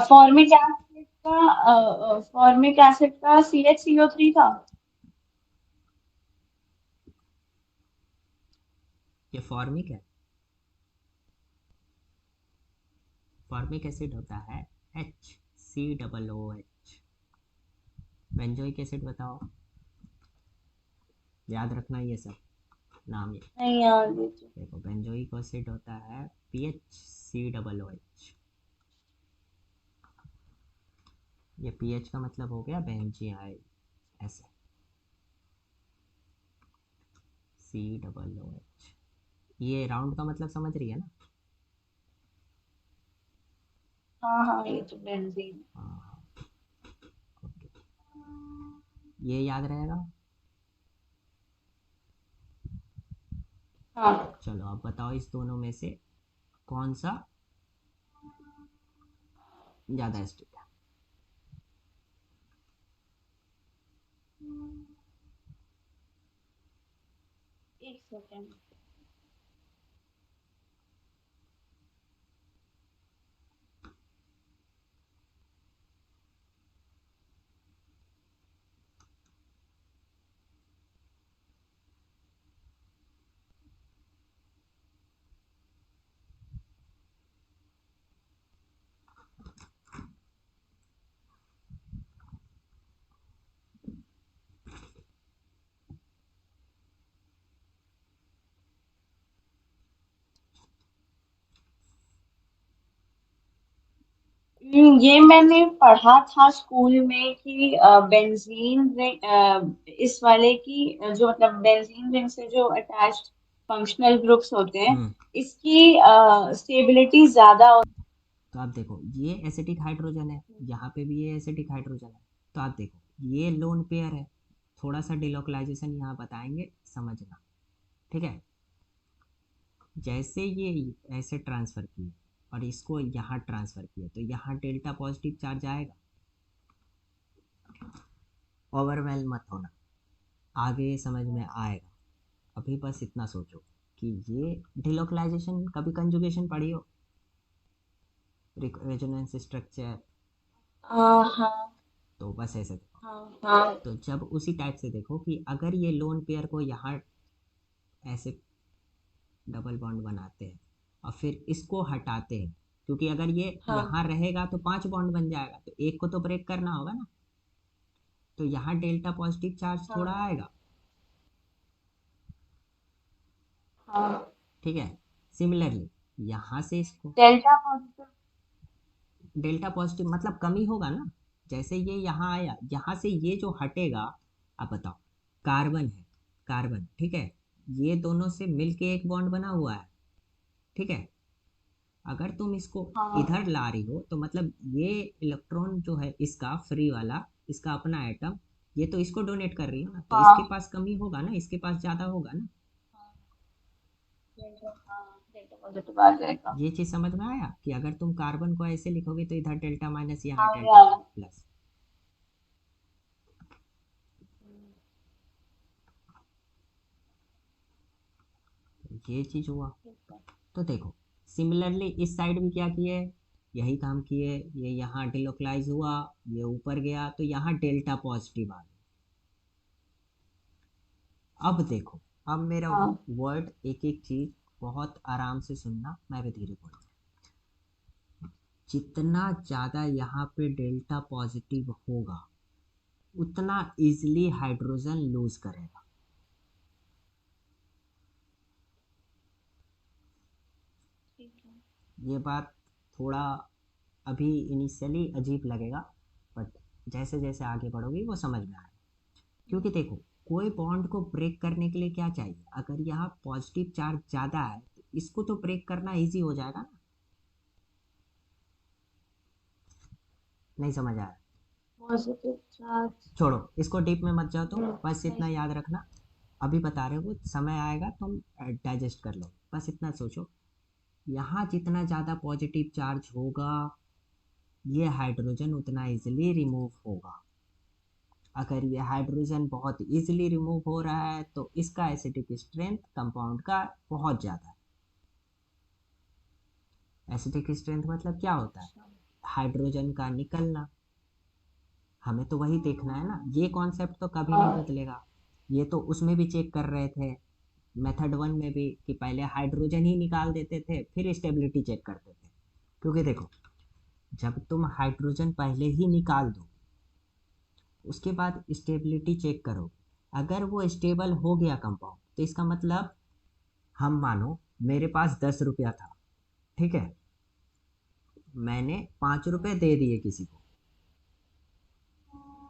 फॉर्मिक एसिड का CH CO3 था। ये फॉर्मिक है। फॉर्मिक एसिड होता है HCOOH। बेंजोइक एसिड बताओ, याद रखना ये सब नाम। ये नहीं यार, ये तो देखो, बेंजोइक एसिड होता है PHCOOH। ये पीएच का मतलब हो गया बेंजीन, ऐसे COOH। ये राउंड का मतलब समझ रही है ना? हाँ हाँ, ये तो बेंजीन। हाँ ओके, ये याद रहेगा। हाँ। चलो अब बताओ, इस दोनों में से कौन सा ज़्यादा एसिडिक है? एक सेकेंड। ये मैंने पढ़ा था स्कूल में कि बेंजीन रिंग, इस वाले की जो मतलब बेंजीन रिंग से जो अटैच्ड फंक्शनल ग्रुप्स होते हैं, हम्म। इसकी स्टेबिलिटी ज्यादा होती तो आप देखो, ये एसिटिक हाइड्रोजन है, यहाँ पे भी ये एसिटिक हाइड्रोजन है। तो आप देखो ये लोन पेयर है। थोड़ा सा डिलोकलाइजेशन यहाँ बताएंगे, समझना। ठीक है, जैसे ये ऐसे ट्रांसफ़र किए और इसको यहाँ ट्रांसफ़र किए, तो यहाँ डेल्टा पॉजिटिव चार्ज आएगा। ओवरवेल मत होना, आगे समझ में आएगा। अभी बस इतना सोचो कि ये डिलोकलाइजेशन, कभी कंजुगेशन पढ़ी हो, रेजोनेंस स्ट्रक्चर। हाँ तो बस ऐसे देखो। हाँ हाँ। तो जब उसी टाइप से देखो कि अगर ये लोन पेयर को यहाँ ऐसे डबल बॉन्ड बनाते हैं और फिर इसको हटाते हैं, क्योंकि अगर ये हाँ यहाँ रहेगा तो 5 बॉन्ड बन जाएगा, तो एक को तो ब्रेक करना होगा ना। तो यहाँ डेल्टा पॉजिटिव चार्ज थोड़ा हाँ आएगा। हाँ। ठीक है, सिमिलरली यहाँ से इसको डेल्टा पॉजिटिव। डेल्टा पॉजिटिव मतलब कमी होगा ना। जैसे ये यहाँ आया, यहाँ से ये जो हटेगा, आप बताओ, कार्बन है, कार्बन, ठीक है, ये दोनों से मिलके एक बॉन्ड बना हुआ है। ठीक है, अगर तुम इसको हाँ इधर ला रही हो तो मतलब ये इलेक्ट्रॉन जो है इसका फ्री वाला, इसका अपना एटम, ये तो इसको डोनेट कर रही हो ना, तो इसके हाँ पास कमी होगा ना, इसके पास ज़्यादा होगा ना। हाँ। डेल्टा पॉजिटिव आ जाएगा। ये चीज़ समझ में आया कि अगर तुम कार्बन को ऐसे लिखोगे तो इधर डेल्टा माइनस, यहाँ हाँ डेल्टा यार। प्लस। ये चीज़ हुआ। ठीक है। तो देखो, सिमिलरली इस साइड भी क्या किए, यही काम किए। ये यहाँ डिलोकलाइज हुआ, ये ऊपर गया, तो यहाँ डेल्टा पॉजिटिव आ गया। अब देखो, अब मेरा हाँ वर्ड एक एक चीज़ बहुत आराम से सुनना, मैं भी धीरे बोलूँगा। जितना ज़्यादा यहाँ पे डेल्टा पॉजिटिव होगा उतना इजीली हाइड्रोजन लूज करेगा। ठीक है। ये बात थोड़ा अभी इनिशियली अजीब लगेगा, बट जैसे जैसे आगे बढ़ोगी वो समझ में आएगा। क्योंकि देखो, कोई बॉन्ड को ब्रेक करने के लिए क्या चाहिए, अगर यहाँ पॉजिटिव चार्ज ज़्यादा है तो इसको तो ब्रेक करना इजी हो जाएगा ना। नहीं समझ आया? Positive charge. छोड़ो, इसको डीप में मत जाओ, तुम बस नहीं। इतना याद रखना। अभी बता रहे हो, समय आएगा तुम डाइजेस्ट कर लो, बस इतना सोचो। यहाँ जितना ज़्यादा पॉजिटिव चार्ज होगा ये हाइड्रोजन उतना इजीली रिमूव होगा। अगर ये हाइड्रोजन बहुत इजीली रिमूव हो रहा है तो इसका एसिडिक स्ट्रेंथ कंपाउंड का बहुत ज़्यादा है। एसिडिक स्ट्रेंथ मतलब क्या होता है? अच्छा। हाइड्रोजन का निकलना। हमें तो वही देखना है ना, ये कॉन्सेप्ट तो कभी नहीं हाँ। बदलेगा। ये तो उसमें भी चेक कर रहे थे, मेथड वन में भी, कि पहले हाइड्रोजन ही निकाल देते थे फिर स्टेबिलिटी चेक करते थे। क्योंकि देखो, जब तुम हाइड्रोजन पहले ही निकाल दो उसके बाद स्टेबिलिटी चेक करो, अगर वो स्टेबल हो गया कंपाउंड तो इसका मतलब, हम मानो मेरे पास 10 रुपया था, ठीक है, मैंने 5 रुपये दे दिए किसी को,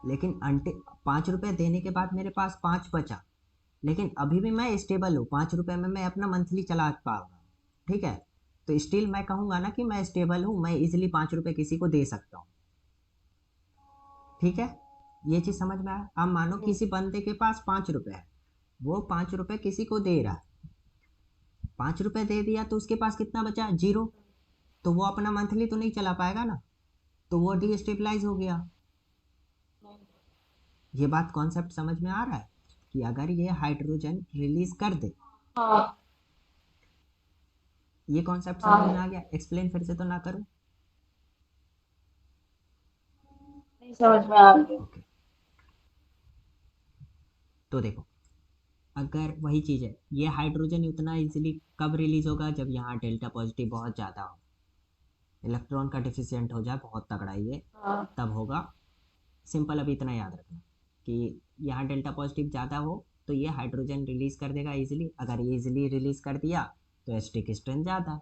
लेकिन अंटे 5 रुपये देने के बाद मेरे पास 5 बचा, लेकिन अभी भी मैं स्टेबल हूँ, 5 रुपये में मैं अपना मंथली चला पाऊंगा, ठीक है, तो स्टिल मैं कहूँगा ना कि मैं स्टेबल हूँ, मैं इजिली 5 रुपये किसी को दे सकता हूँ। ठीक है, ये चीज़ समझ में आया? अब मानो हम्म। किसी बंदे के पास 5 रुपये है, वो 5 रुपये किसी को दे रहा है, 5 रुपये दे दिया तो उसके पास कितना बचा? 0। तो वो अपना मंथली तो नहीं चला पाएगा ना, तो वो डीस्टेबलाइज हो गया। ये बात कॉन्सेप्ट समझ में आ रहा है कि अगर ये हाइड्रोजन रिलीज कर दे, हाँ। ये कॉन्सेप्ट समझ में हाँ। आ गया? एक्सप्लेन फिर से तो ना करूं? नहीं समझ में आ गया। ओके, तो देखो, अगर वही चीज़ है, ये हाइड्रोजन उतना इजीली कब रिलीज होगा? जब यहाँ डेल्टा पॉजिटिव बहुत ज़्यादा हो, इलेक्ट्रॉन का डिफिशियंट हो जाए बहुत तगड़ा ये, हाँ। तब होगा। सिंपल, अभी इतना याद रखना कि यहाँ डेल्टा पॉजिटिव ज़्यादा हो तो ये हाइड्रोजन रिलीज कर देगा इजीली, अगर ये इजीली रिलीज कर दिया तो एसिडिक स्ट्रेंथ ज़्यादा है।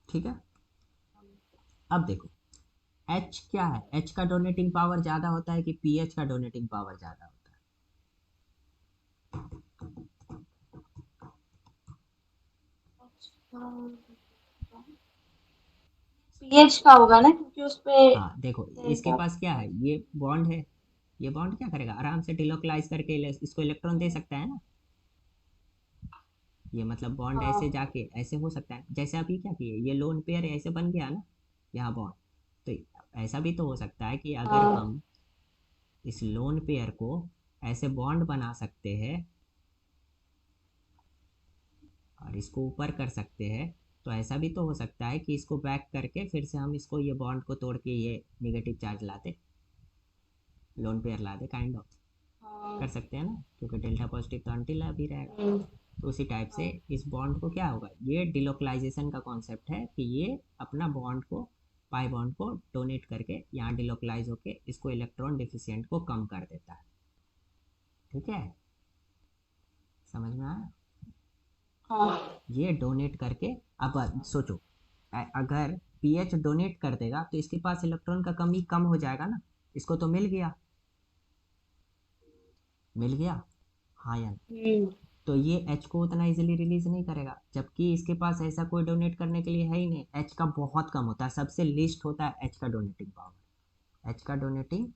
ठीक है, अब देखो, एच क्या है? एच का डोनेटिंग पावर ज़्यादा होता है कि पीएच का डोनेटिंग पावर ज़्यादा होता पीएच का होगा ना, क्योंकि उस पे है? हाँ देखो, इसके डेल्टा। पास क्या है, ये बॉन्ड है, ये बॉन्ड क्या करेगा, आराम से डिलोकलाइज करके इसको इलेक्ट्रॉन दे सकता है ना। ये मतलब बॉन्ड ऐसे हाँ। जाके ऐसे हो सकता है, जैसे अभी क्या किए, ये लोन पेयर ऐसे बन गया ना यहाँ बॉन्ड। तो ऐसा भी तो हो सकता है कि अगर हाँ। हम इस लोन पेयर को ऐसे बॉन्ड बना सकते हैं और इसको ऊपर कर सकते हैं, तो ऐसा भी तो हो सकता है कि इसको बैक करके फिर से हम इसको, ये बॉन्ड को तोड़ के ये negative charge latte, lone pair latte, kind of कर हाँ। सकते हैं ना, क्योंकि डेल्टा पॉजिटिव तो अनटिल अभी रहेगा। हम्म। तो उसी टाइप से हाँ। इस बॉन्ड को क्या होगा, ये डिलोकलाइजेशन का कॉन्सेप्ट है कि ये अपना बॉन्ड को, पाई बॉन्ड को डोनेट करके यहाँ डिलोकलाइज होके इसको इलेक्ट्रॉन डिफिशियंट को कम कर देता है। ठीक है, समझ में आया? हाँ। ये डोनेट करके, अब सोचो, अगर पीएच डोनेट कर देगा तो इसके पास इलेक्ट्रॉन का कमी कम हो जाएगा ना, इसको तो मिल गया, मिल गया, हाँ या नहीं? हम्म। तो ये एच को उतना इजीली रिलीज नहीं करेगा, जबकि इसके पास ऐसा कोई डोनेट करने के लिए है ही नहीं, एच का बहुत कम होता है, सबसे लिस्ट होता है एच का डोनेटिंग पावर, एच का डोनेटिंग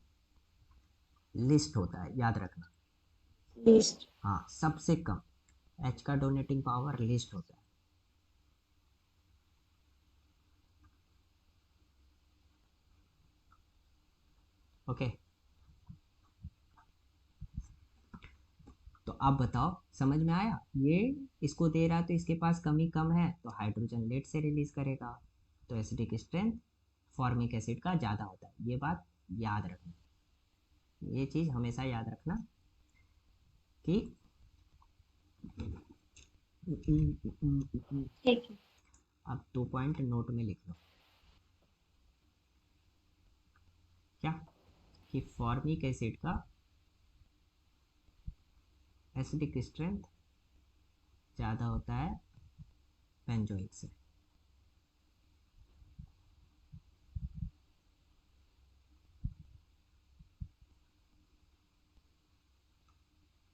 लिस्ट होता है, याद रखना। लीस्ट। हाँ, सबसे कम एच का डोनेटिंग पावर लिस्ट होता है। ओके, तो आप बताओ, समझ में आया? ये इसको दे रहा है तो इसके पास कमी कम है तो हाइड्रोजन लेट से रिलीज करेगा, तो एसिडिक स्ट्रेंथ फॉर्मिक एसिड का ज़्यादा होता है। ये बात याद रखना, ये चीज़ हमेशा याद रखना कि ठीक है। अब 2 पॉइंट नोट में लिख लो क्या, कि फॉर्मिक एसिड का एसिडिक स्ट्रेंथ ज़्यादा होता है बेंजोइक से।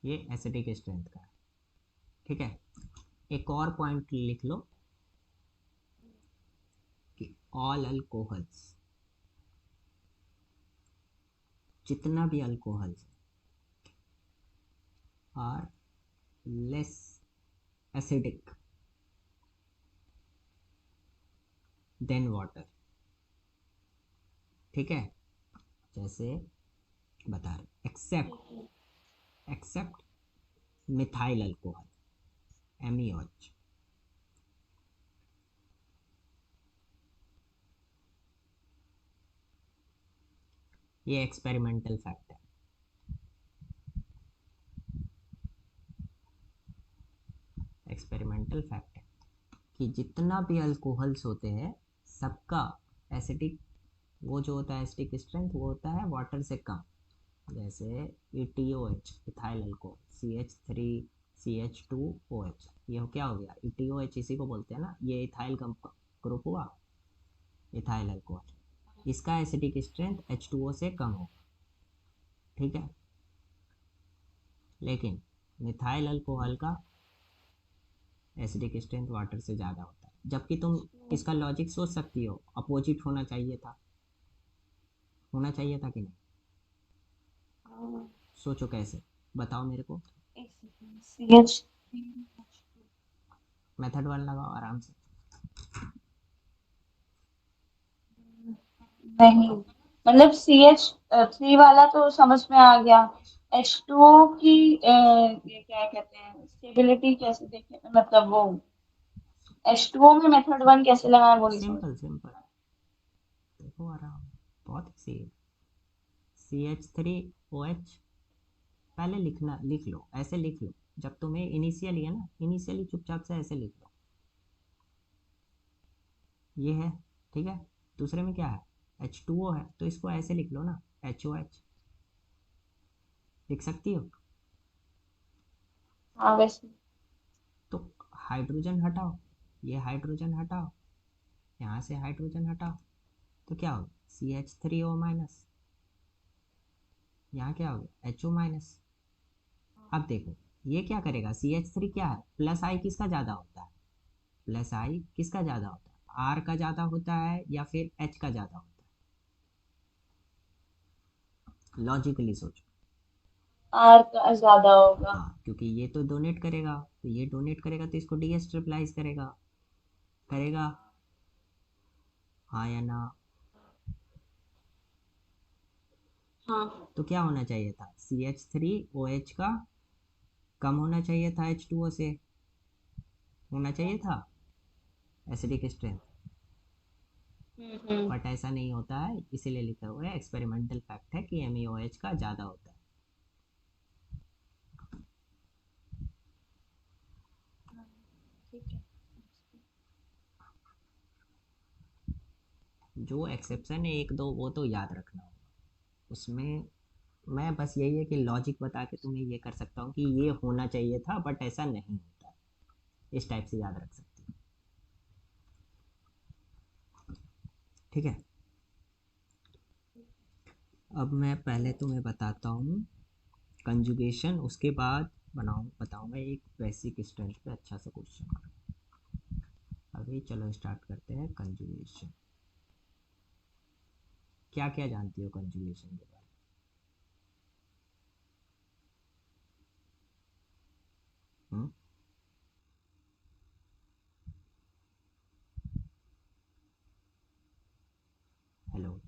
ये एसिडिक स्ट्रेंथ का है, ठीक है। एक और पॉइंट लिख लो कि ऑल अल्कोहल्स, जितना भी alcohols are less acidic than water, ठीक है। जैसे बता रहे एक्सेप्ट मिथाइल अल्कोहल एमईओएच। ये एक्सपेरिमेंटल फैक्ट है, एक्सपेरिमेंटल फैक्ट है कि जितना भी अल्कोहल्स होते हैं सबका एसिडिक, वो जो होता है एसिडिक स्ट्रेंथ वो होता है वाटर से कम। जैसे ETOH इथाइल अल्कोहल, CH3CH2OH, ये क्या हो गया, ETOH इसी को बोलते हैं ना, ये इथाइल ग्रुप हुआ, इथाइल अल्कोहल। इसका एसिडिक स्ट्रेंथ H2O से कम होगा, ठीक है। लेकिन मिथाइल अल्कोहल का एसिडिक स्ट्रेंथ वाटर से ज़्यादा होता है। जबकि तुम इसका लॉजिक सोच सकती हो, अपोजिट होना चाहिए था, होना चाहिए था कि नहीं? सोचो कैसे, बताओ मेरे को। CH3 मेथड वन लगाओ आराम से। नहीं, मतलब CH3 वाला तो समझ में आ गया। H2O की ये क्या कहते हैं, स्टेबिलिटी कैसे देखे, मतलब वो H2O में मेथड वन कैसे लगाया वो नहीं समझ। सिंपल सिंपल, देखो आराम, बहुत सी। CH3OH पहले लिखना, लिख लो, ऐसे लिख लो। जब तुम्हें इनिशियली है ना, इनिशियली चुपचाप से ऐसे लिख लो, ये है, ठीक है। दूसरे में क्या है, H2O है, तो इसको ऐसे लिख लो ना, HOH, लिख सकती हो। हाँ वैसे। तो हाइड्रोजन हटाओ, ये हाइड्रोजन हटाओ, यहाँ से हाइड्रोजन हटाओ, तो क्या होगा, CH3O-, यहाँ क्या हो गया, HO-। अब देखो ये क्या करेगा, CH3 क्या है, प्लस आई किसका ज़्यादा होता है, प्लस आई किसका ज़्यादा होता है, आर का ज़्यादा होता है या फिर एच का ज़्यादा होता है, लॉजिकली सोचो। R का ज्यादा होगा। हाँ, क्योंकि ये तो डोनेट करेगा, तो ये डोनेट करेगा तो इसको डीएस्टेबलाइज करेगा, करेगा, हाँ या ना। हाँ। तो क्या होना चाहिए था, CH3OH का कम होना चाहिए था H2O से, होना चाहिए था एसिडिक स्ट्रेंथ। हम्म। बट ऐसा नहीं होता है, इसीलिए लिखा हुआ है, एक्सपेरिमेंटल फैक्ट है कि MeOH का ज़्यादा होता है। ठीक है। जो एक्सेप्शन है एक दो वो तो याद रखना होगा उसमें। मैं बस यही है कि लॉजिक बता के तुम्हें ये कर सकता हूँ कि ये होना चाहिए था बट ऐसा नहीं होता, इस टाइप से याद रख सकते हो, ठीक है। अब मैं पहले तुम्हें बताता हूँ कंजुगेशन, उसके बाद बताऊँगा एक बेसिक स्ट्रेंथ पे अच्छा सा क्वेश्चन। अभी चलो स्टार्ट करते हैं कंजुगेशन। क्या क्या जानती हो कंजुगेशन के बारे में? हेलो।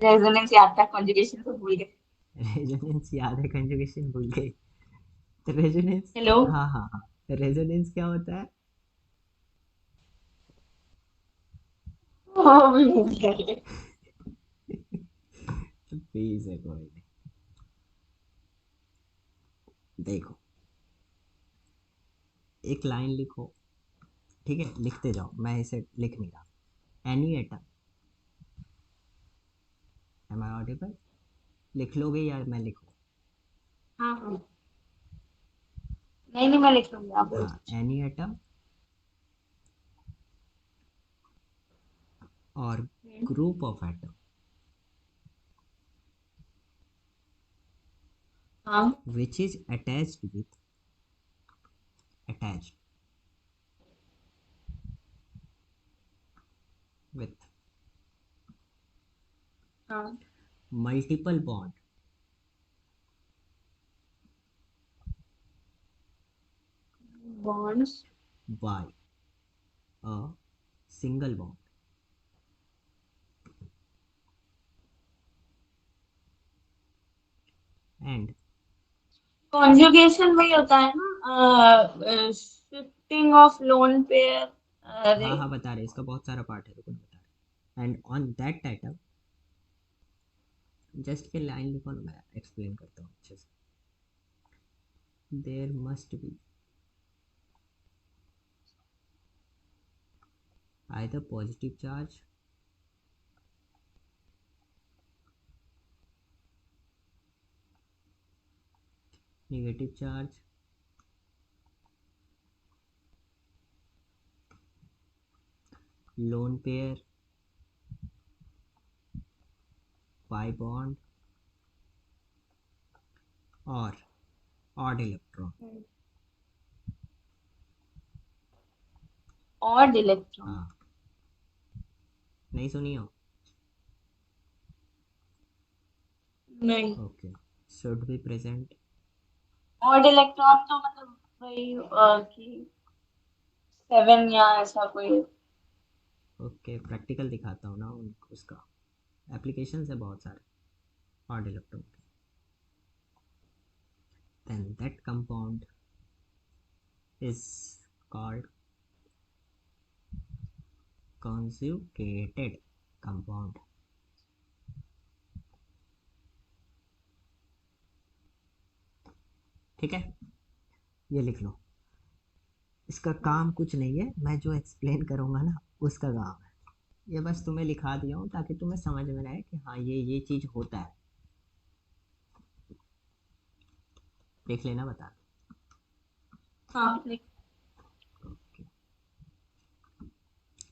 रेजोनेंस याद था, कॉन्जुगेशन तो भूल गए। रेजोनेंस याद है, कंजुगेशन भूल गई, तो रेजोनेंस, हेलो। हाँ हाँ हाँ, रेजोनेंस क्या होता है? हाँ भी भूल गए। प्लीज है, कोई नहीं, देखो एक लाइन लिखो, ठीक है, लिखते जाओ, मैं इसे लिख नहीं रहा। Any atom, am I audible? लिख लोगे या मैं लिखूँ? हाँ हाँ, नहीं नहीं, मैं लिख लूंगी, आप बोल हाँ, दीजिए। एनी एटम और ग्रुप ऑफ एटम हाँ। which is attached with हाँ। multiple bond bonds. by a single bond and conjugation वही होता है ना, शिफ्टिंग ऑफ लोन पेयर। अरे। हाँ हाँ बता रहे, इसका बहुत सारा पार्ट है, रुको बता रहे। And on that atom, just के लाइन लिखो ना, मैं एक्सप्लेन करता हूँ अच्छे से। There must be either positive charge negative charge lone pair pi bond और odd electron। और इलेक्ट्रॉन। हाँ, नहीं सुनी हो? नहीं। Okay, should be present। और इलेक्ट्रॉन तो मतलब वही कि 7 या ऐसा कोई। ओके, प्रैक्टिकल दिखाता हूँ ना उसका, एप्लीकेशन है बहुत सारे odd electron के। then that compound is called conjugated compound। ठीक है, ये लिख लो। इसका काम कुछ नहीं है, मैं जो एक्सप्लेन करूँगा ना उसका काम है। ये बस तुम्हें लिखा दिया हूँ ताकि तुम्हें समझ में आए कि हाँ ये चीज़ होता है। देख लेना, बता हाँ। दो। ओके,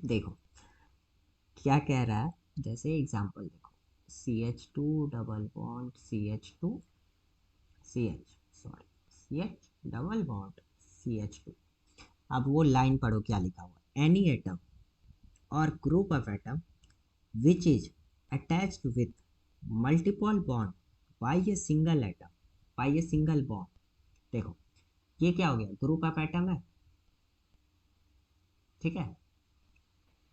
देखो क्या कह रहा है, जैसे एग्जांपल देखो, CH2 डबल बॉन्ड CH, अब वो लाइन पढ़ो क्या लिखा हुआ। एनी एटम और group of atom which is attached with multiple bond by a single atom by a single bond। देखो ये क्या हो गया, ग्रुप ऑफ एटम है, ठीक है,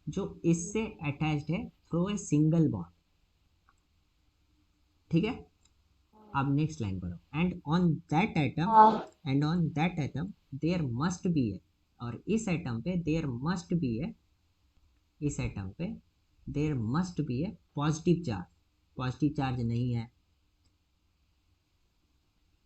जो इससे अटैच्ड है थ्रू ए सिंगल बॉन्ड। ठीक है, अब नेक्स्ट लाइन पढ़ो। हाँ। And on that atom there must be है, और इस एटम पे देयर मस्ट बी है, इस एटम पे देयर मस्ट बी है पॉजिटिव चार्ज। पॉजिटिव चार्ज नहीं है,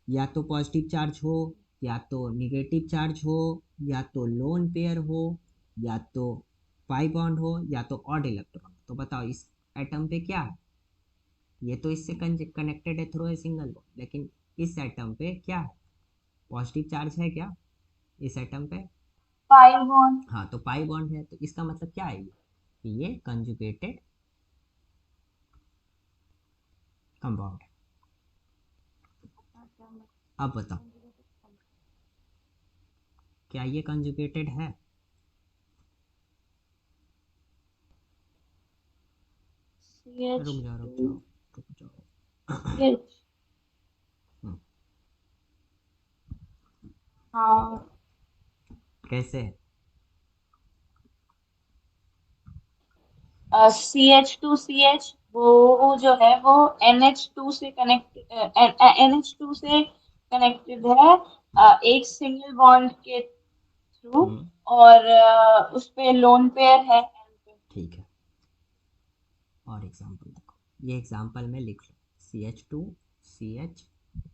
या तो पॉजिटिव चार्ज हो, या तो निगेटिव चार्ज हो, या तो लोन पेयर हो, या तो पाई बॉन्ड हो, या तो ऑड इलेक्ट्रॉन। तो बताओ इस एटम पे क्या है? ये तो इससे कनेक्टेड है थ्रू ए सिंगल बॉन्ड, लेकिन इस एटम पे क्या है? पॉजिटिव चार्ज है क्या इस एटम पे? 5 बॉन्ड। हाँ, तो पाई बॉन्ड है, तो इसका मतलब क्या है, ये कंजुगेटेड कंपाउंड है। अब बताओ क्या ये कंजुगेटेड है? सी एच रुक जाओ रुक टू जाओ रुक जाओ। C H. हम्म, हाँ। कैसे? CH2CH, वो जो है वो NH2 से NH2 से कनेक्टेड है, एक सिंगल बॉन्ड के थ्रू। हम्म, और उस पे लोन पेयर है N पे। ठीक है, और एग्जांपल देखो, ये एग्जांपल में लिख लो। CH2CH,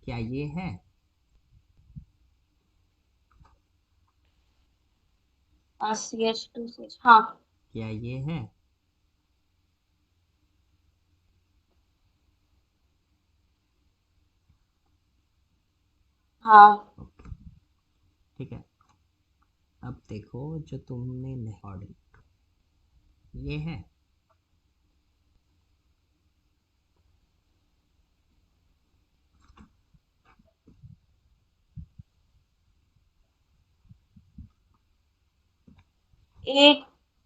क्या ये है? CH2 CH, हाँ क्या ये है? हाँ। ओके, ठीक है। अब देखो जो तुमने ऑर्डर, ये है। एक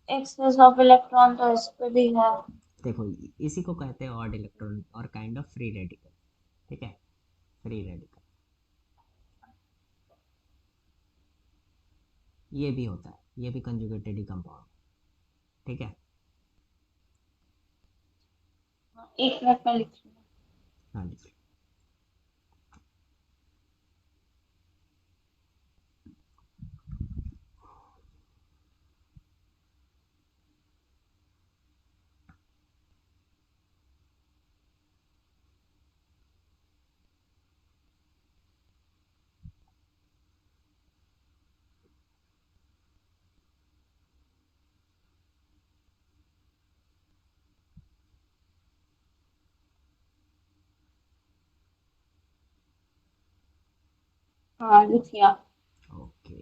एक्सेस ऑफ इलेक्ट्रॉन तो इस पे भी है। देखो इसी को कहते हैं ऑड इलेक्ट्रॉन और काइंड ऑफ फ्री रेडिकल, ठीक है, फ्री रेडिकल। ये भी होता है, ये भी कंजुगेटेड ही कंपाउंड, ठीक है। एक मिनट में लिख रही हूँ। हाँ जी। हाँ लिख लिया। ओके।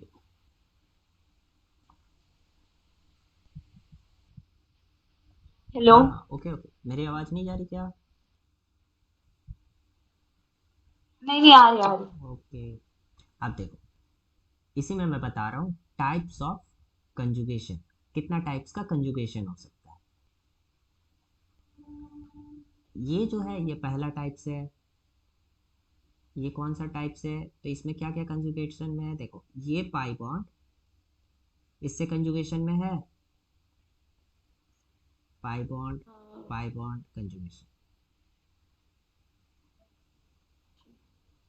हेलो। हाँ हाँ, ओके ओके, मेरी आवाज़ नहीं जा रही क्या? नहीं नहीं, आ रही आ रही। ओके। अब देखो, इसी में मैं बता रहा हूँ टाइप्स ऑफ कंजुगेशन, कितना टाइप्स का कंजुगेशन हो सकता है। ये जो है ये पहला टाइप से है। ये कौन सा टाइप से है? तो इसमें क्या क्या कंजुगेशन में है, देखो ये पाई बॉन्ड इससे कंजुगेशन में है, pi bond, pi bond conjugation.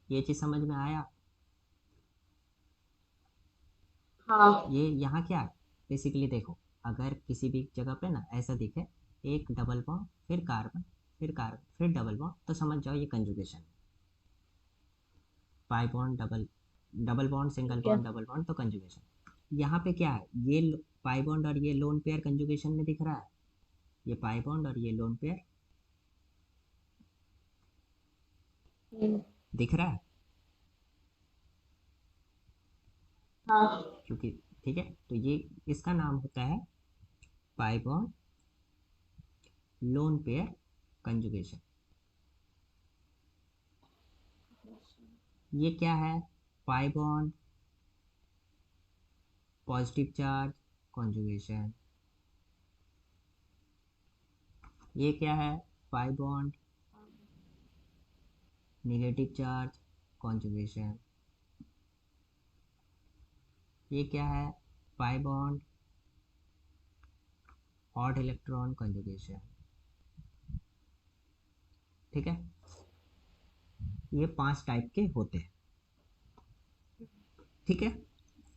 ये चीज़ समझ में आया? हाँ। ये यहाँ क्या है, बेसिकली देखो, अगर किसी भी जगह पे ना ऐसा दिखे, एक डबल बॉन्ड फिर कार्बन फिर कार्बन फिर डबल बॉन्ड, तो समझ जाओ ये कंजुगेशन है। Pi bond double, double bond single ठीक है। बॉन्ड डबल बॉन्ड, तो कंजुगेशन। यहाँ पे क्या है, ये पाई बॉन्ड और ये लोन पेयर कंजुगेशन में दिख रहा है, ये पाई बॉन्ड और ये लोन पेयर हम्म, दिख रहा है, हाँ। क्योंकि ठीक है, तो ये इसका नाम होता है pi bond lone pair conjugation. ये क्या है, pi bond positive charge conjugation. ये क्या है, pi bond negative charge conjugation. ये क्या है, pi bond odd electron conjugation, ठीक है। ये 5 टाइप के होते हैं, ठीक है।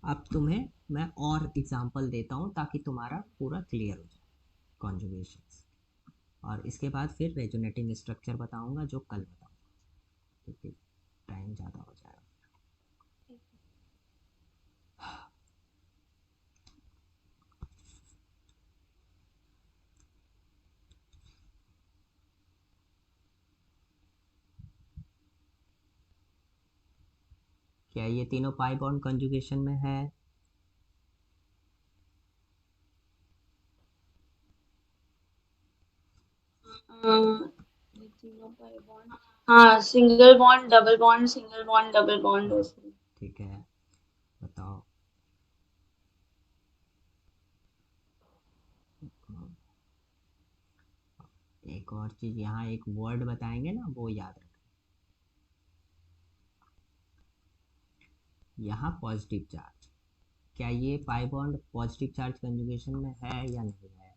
अब तुम्हें मैं और एग्जांपल देता हूँ ताकि तुम्हारा पूरा क्लियर हो जाए कॉन्जुगेशंस, और इसके बाद फिर रेजोनेटिंग स्ट्रक्चर बताऊंगा जो कल बताऊंगा, क्योंकि टाइम ज़्यादा हो जाएगा। क्या ये तीनों पाई बॉन्ड कंजुगेशन में है? ये तीनों पाई बॉन्ड, हाँ single bond double bond single bond double bond हाँ, ऐसे। ठीक है, बताओ। एक और चीज़, यहाँ एक वर्ड बताएंगे ना, वो याद रखें। यहाँ पॉजिटिव चार्ज, क्या ये pi bond positive charge conjugation में है या नहीं है?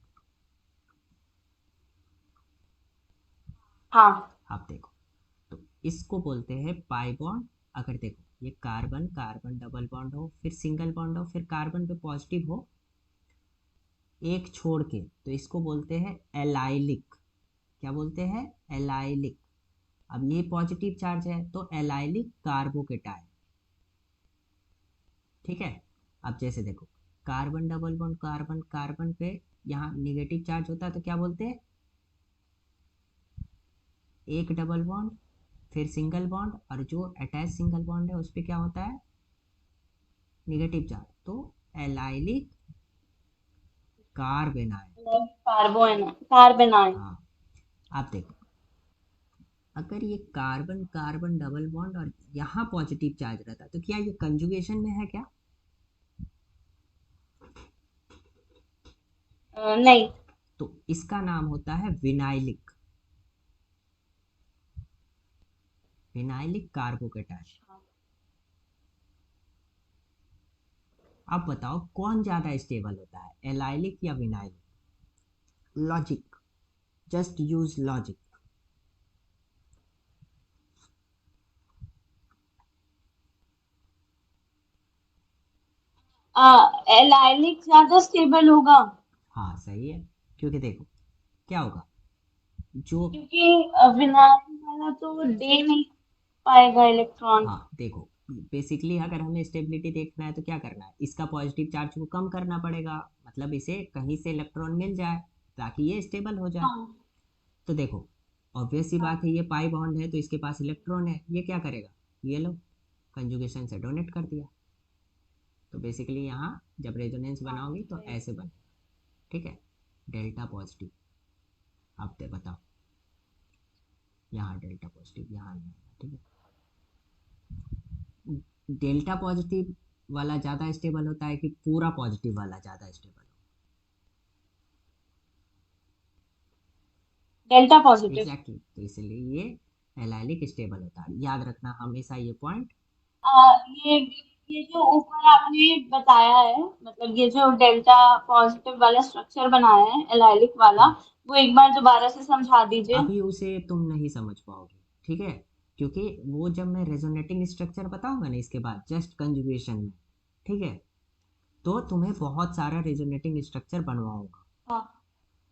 हाँ। आप देखो, तो इसको बोलते हैं पाई बॉन्ड। अगर देखो ये कार्बन कार्बन डबल बॉन्ड हो, फिर सिंगल बॉन्ड हो, फिर कार्बन पे पॉजिटिव हो एक छोड़ के, तो इसको बोलते हैं एलाइलिक। क्या बोलते हैं, एलाइलिक। अब ये पॉजिटिव चार्ज है तो एलाइलिक कार्बोकेटाइन, ठीक है। अब जैसे देखो carbon double bond carbon carbon पे यहाँ निगेटिव चार्ज होता है तो क्या बोलते हैं, एक डबल बॉन्ड फिर सिंगल बॉन्ड, और जो अटैच सिंगल बॉन्ड है उस पर क्या होता है, निगेटिव चार्ज, तो एलाइलिक कार्बेनाइल। कार्बेनाइल। हाँ, आप देखो, अगर ये कार्बन कार्बन डबल बॉन्ड और यहाँ पॉजिटिव चार्ज रहता तो क्या ये कंजुगेशन में है क्या? नहीं। तो इसका नाम होता है विनाइलिक, विनाइलिक कार्बोकेटाइन। अब बताओ कौन ज्यादा स्टेबल होता है, एलाइलिक या vinylic? Logic, just use logic. Allylic ज्यादा स्टेबल होगा, हाँ सही है, क्योंकि देखो क्या होगा, जो, क्योंकि विनाइल वाला तो दे नहीं पाएगा इलेक्ट्रॉन। हाँ देखो, बेसिकली अगर हमें स्टेबिलिटी देखना है तो क्या करना है, इसका पॉजिटिव चार्ज को कम करना पड़ेगा, मतलब इसे कहीं से इलेक्ट्रॉन मिल जाए ताकि ये स्टेबल हो जाए। हाँ तो देखो, ऑब्वियस सी हाँ। बात है, ये पाई बॉन्ड है तो इसके पास इलेक्ट्रॉन है, ये क्या करेगा, ये लो कंजुगेशन से डोनेट कर दिया। तो बेसिकली यहाँ जब रेजोनेंस हाँ बनाओगी तो सही। ऐसे बनेगा, ठीक है, डेल्टा पॉजिटिव। अब तो बताओ, यहाँ डेल्टा पॉजिटिव यहाँ नहीं आएगा, ठीक है। डेल्टा पॉजिटिव वाला ज़्यादा स्टेबल होता है कि पूरा पॉजिटिव वाला ज़्यादा स्टेबल? Delta positive. एग्जैक्टली, तो इसलिए ये एलाइलिक स्टेबल होता है, याद रखना हमेशा ये पॉइंट। ये ये जो ऊपर आपने बताया है, मतलब ये जो डेल्टा पॉजिटिव वाला स्ट्रक्चर बनाया है एलाइलिक वाला, वो एक बार दोबारा से समझा दीजिए। अभी उसे तुम नहीं समझ पाओगे, ठीक है, क्योंकि वो जब मैं रेजोनेटिंग स्ट्रक्चर बताऊंगा ना इसके बाद जस्ट कंजुगेशन में, ठीक है, तो तुम्हें बहुत सारा रेजोनेटिंग स्ट्रक्चर बनवाऊंगा, हाँ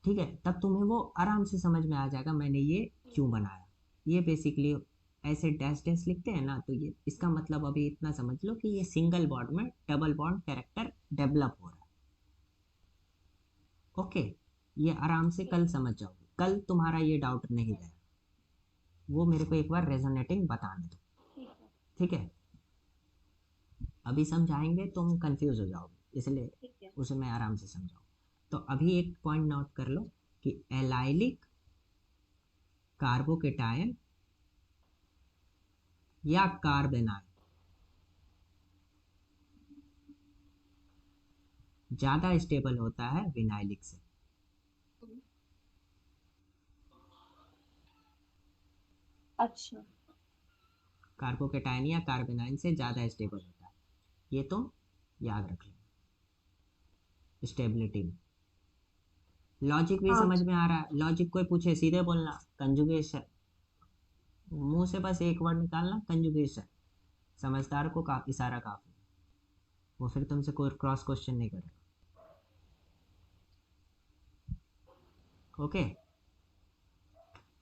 ठीक है, तब तुम्हें वो आराम से समझ में आ जाएगा मैंने ये क्यों बनाया। ये बेसिकली ऐसे डैश डैश लिखते हैं ना, तो ये इसका मतलब अभी इतना समझ लो कि ये सिंगल बॉन्ड में डबल बॉन्ड कैरेक्टर डेवलप हो रहा है। ओके, ये आराम से कल समझ जाओगे, कल तुम्हारा ये डाउट नहीं रहेगा, वो मेरे को एक बार रेजोनेटिंग बताने दो, ठीक है। ठीक है। अभी समझाएंगे तुम कंफ्यूज हो जाओगे, इसलिए ठीक है। उसे मैं आराम से समझाऊँ। तो अभी एक पॉइंट नोट कर लो कि एलाइलिक कार्बोकेटायन या कार्बेनाइल ज़्यादा स्टेबल होता है विनाइलिक से। अच्छा। कार्बोकेटायन या कार्बेनाइल से ज़्यादा स्टेबल होता है, ये तुम याद रख लो स्टेबिलिटी में। लॉजिक भी हाँ समझ में आ रहा है, लॉजिक कोई पूछे सीधे बोलना कंजुगेशन, मुंह से बस एक वर्ड निकालना कंजुगेशन, समझदार को इशारा काफी, वो फिर तुमसे कोई क्रॉस क्वेश्चन नहीं करेगा। ओके,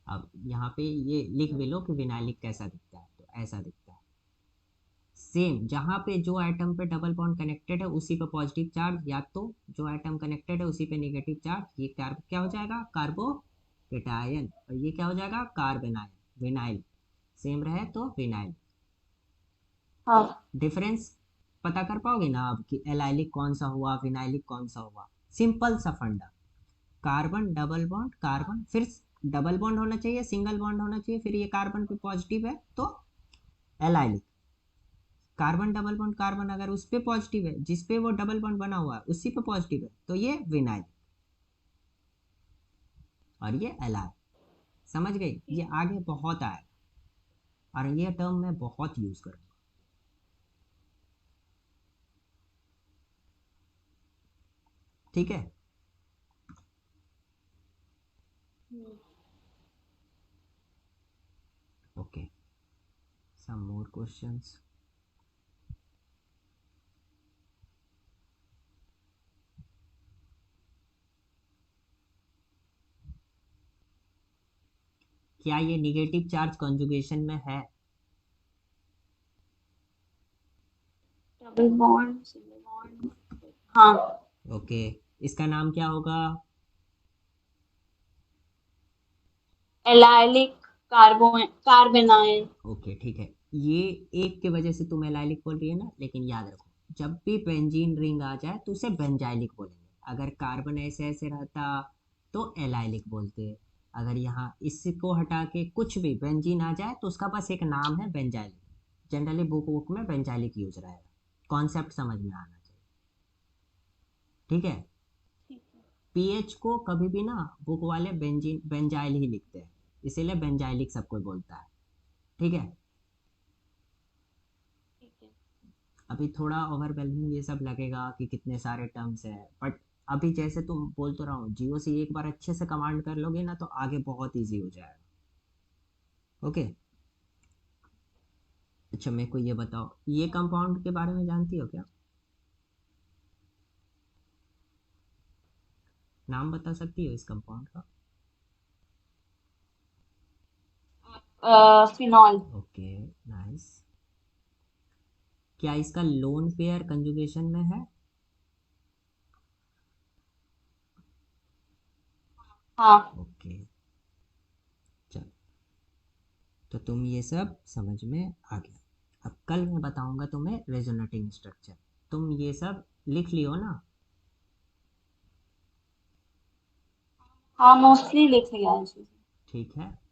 अब यहाँ पे ये लिख भी लो कि विनाइलिक कैसा दिखता है, तो ऐसा दिखता है सेम, जहाँ पे जो एटम पे डबल बॉन्ड कनेक्टेड है उसी पे पॉजिटिव चार्ज, या तो जो एटम कनेक्टेड है उसी पे नेगेटिव चार्ज, ये क्या हो जाएगा, कार्बोकेटायन, और ये क्या हो जाएगा, कार्बेनाइल, विनाइल, सेम रहे तो विनाइल। हाँ। डिफरेंस पता कर पाओगे ना अब कि एलाइलिक कौन सा हुआ विनाइलिक कौन सा हुआ, सिंपल सा फंडा, कार्बन डबल बॉन्ड कार्बन, फिर डबल बॉन्ड होना चाहिए सिंगल बॉन्ड होना चाहिए, फिर ये कार्बन पे पॉजिटिव है तो allylic, carbon double bond carbon अगर उस पे पॉजिटिव है जिस पे वो डबल बॉन्ड बना हुआ है उसी पे पॉजिटिव है तो ये विनाइल, और ये एलाइल। समझ गई, ये आगे बहुत आएगा और ये टर्म मैं बहुत यूज करूंगा, ठीक है। ओके, सम मोर क्वेश्चंस। क्या ये निगेटिव चार्ज कॉन्जुगेशन में है? Double bond single bond. हाँ। ओके, इसका नाम क्या होगा? Allylic carbonyl. ओके ठीक है। ये एक के वजह से तुम एलाइलिक बोल रही है ना, लेकिन याद रखो, जब भी बेंजीन रिंग आ जाए तो उसे बेंजाइलिक बोलेंगे। अगर कार्बन ऐसे ऐसे रहता तो एलाइलिक बोलते। अगर यहाँ इसको हटा के कुछ भी बेंजीन आ जाए तो उसका बस एक नाम है बेंजाइलिक। जनरली बुक बुक में बेंजाइलिक यूज रहेगा। कॉन्सेप्ट समझ में आना चाहिए, ठीक है। ठीक है। पीएच को कभी भी ना बुक वाले बेंजीन बेंजाइल ही लिखते हैं, इसीलिए बेंजाइलिक सब कोई बोलता है, ठीक है। ठीक है। अभी थोड़ा ओवरवेलमिंग ये सब लगेगा कि कितने सारे टर्म्स है, बट अभी जैसे तुम बोल तो रहा हूँ, जियो से एक बार अच्छे से कमांड कर लोगे ना तो आगे बहुत इजी हो जाएगा। ओके। अच्छा मेरे को ये बताओ, ये कंपाउंड के बारे में जानती हो क्या? नाम बता सकती हो इस कंपाउंड का? फिनॉल। Okay, nice. क्या इसका लोन पेयर कंजुगेशन में है? हाँ। ओके, चल, तो तुम ये सब समझ में आ गया। अब कल मैं बताऊंगा तुम्हें रेजोनेटिंग स्ट्रक्चर, तुम ये सब लिख लियो ना। हाँ, मोस्टली लिख लिया है चीजें। ठीक है,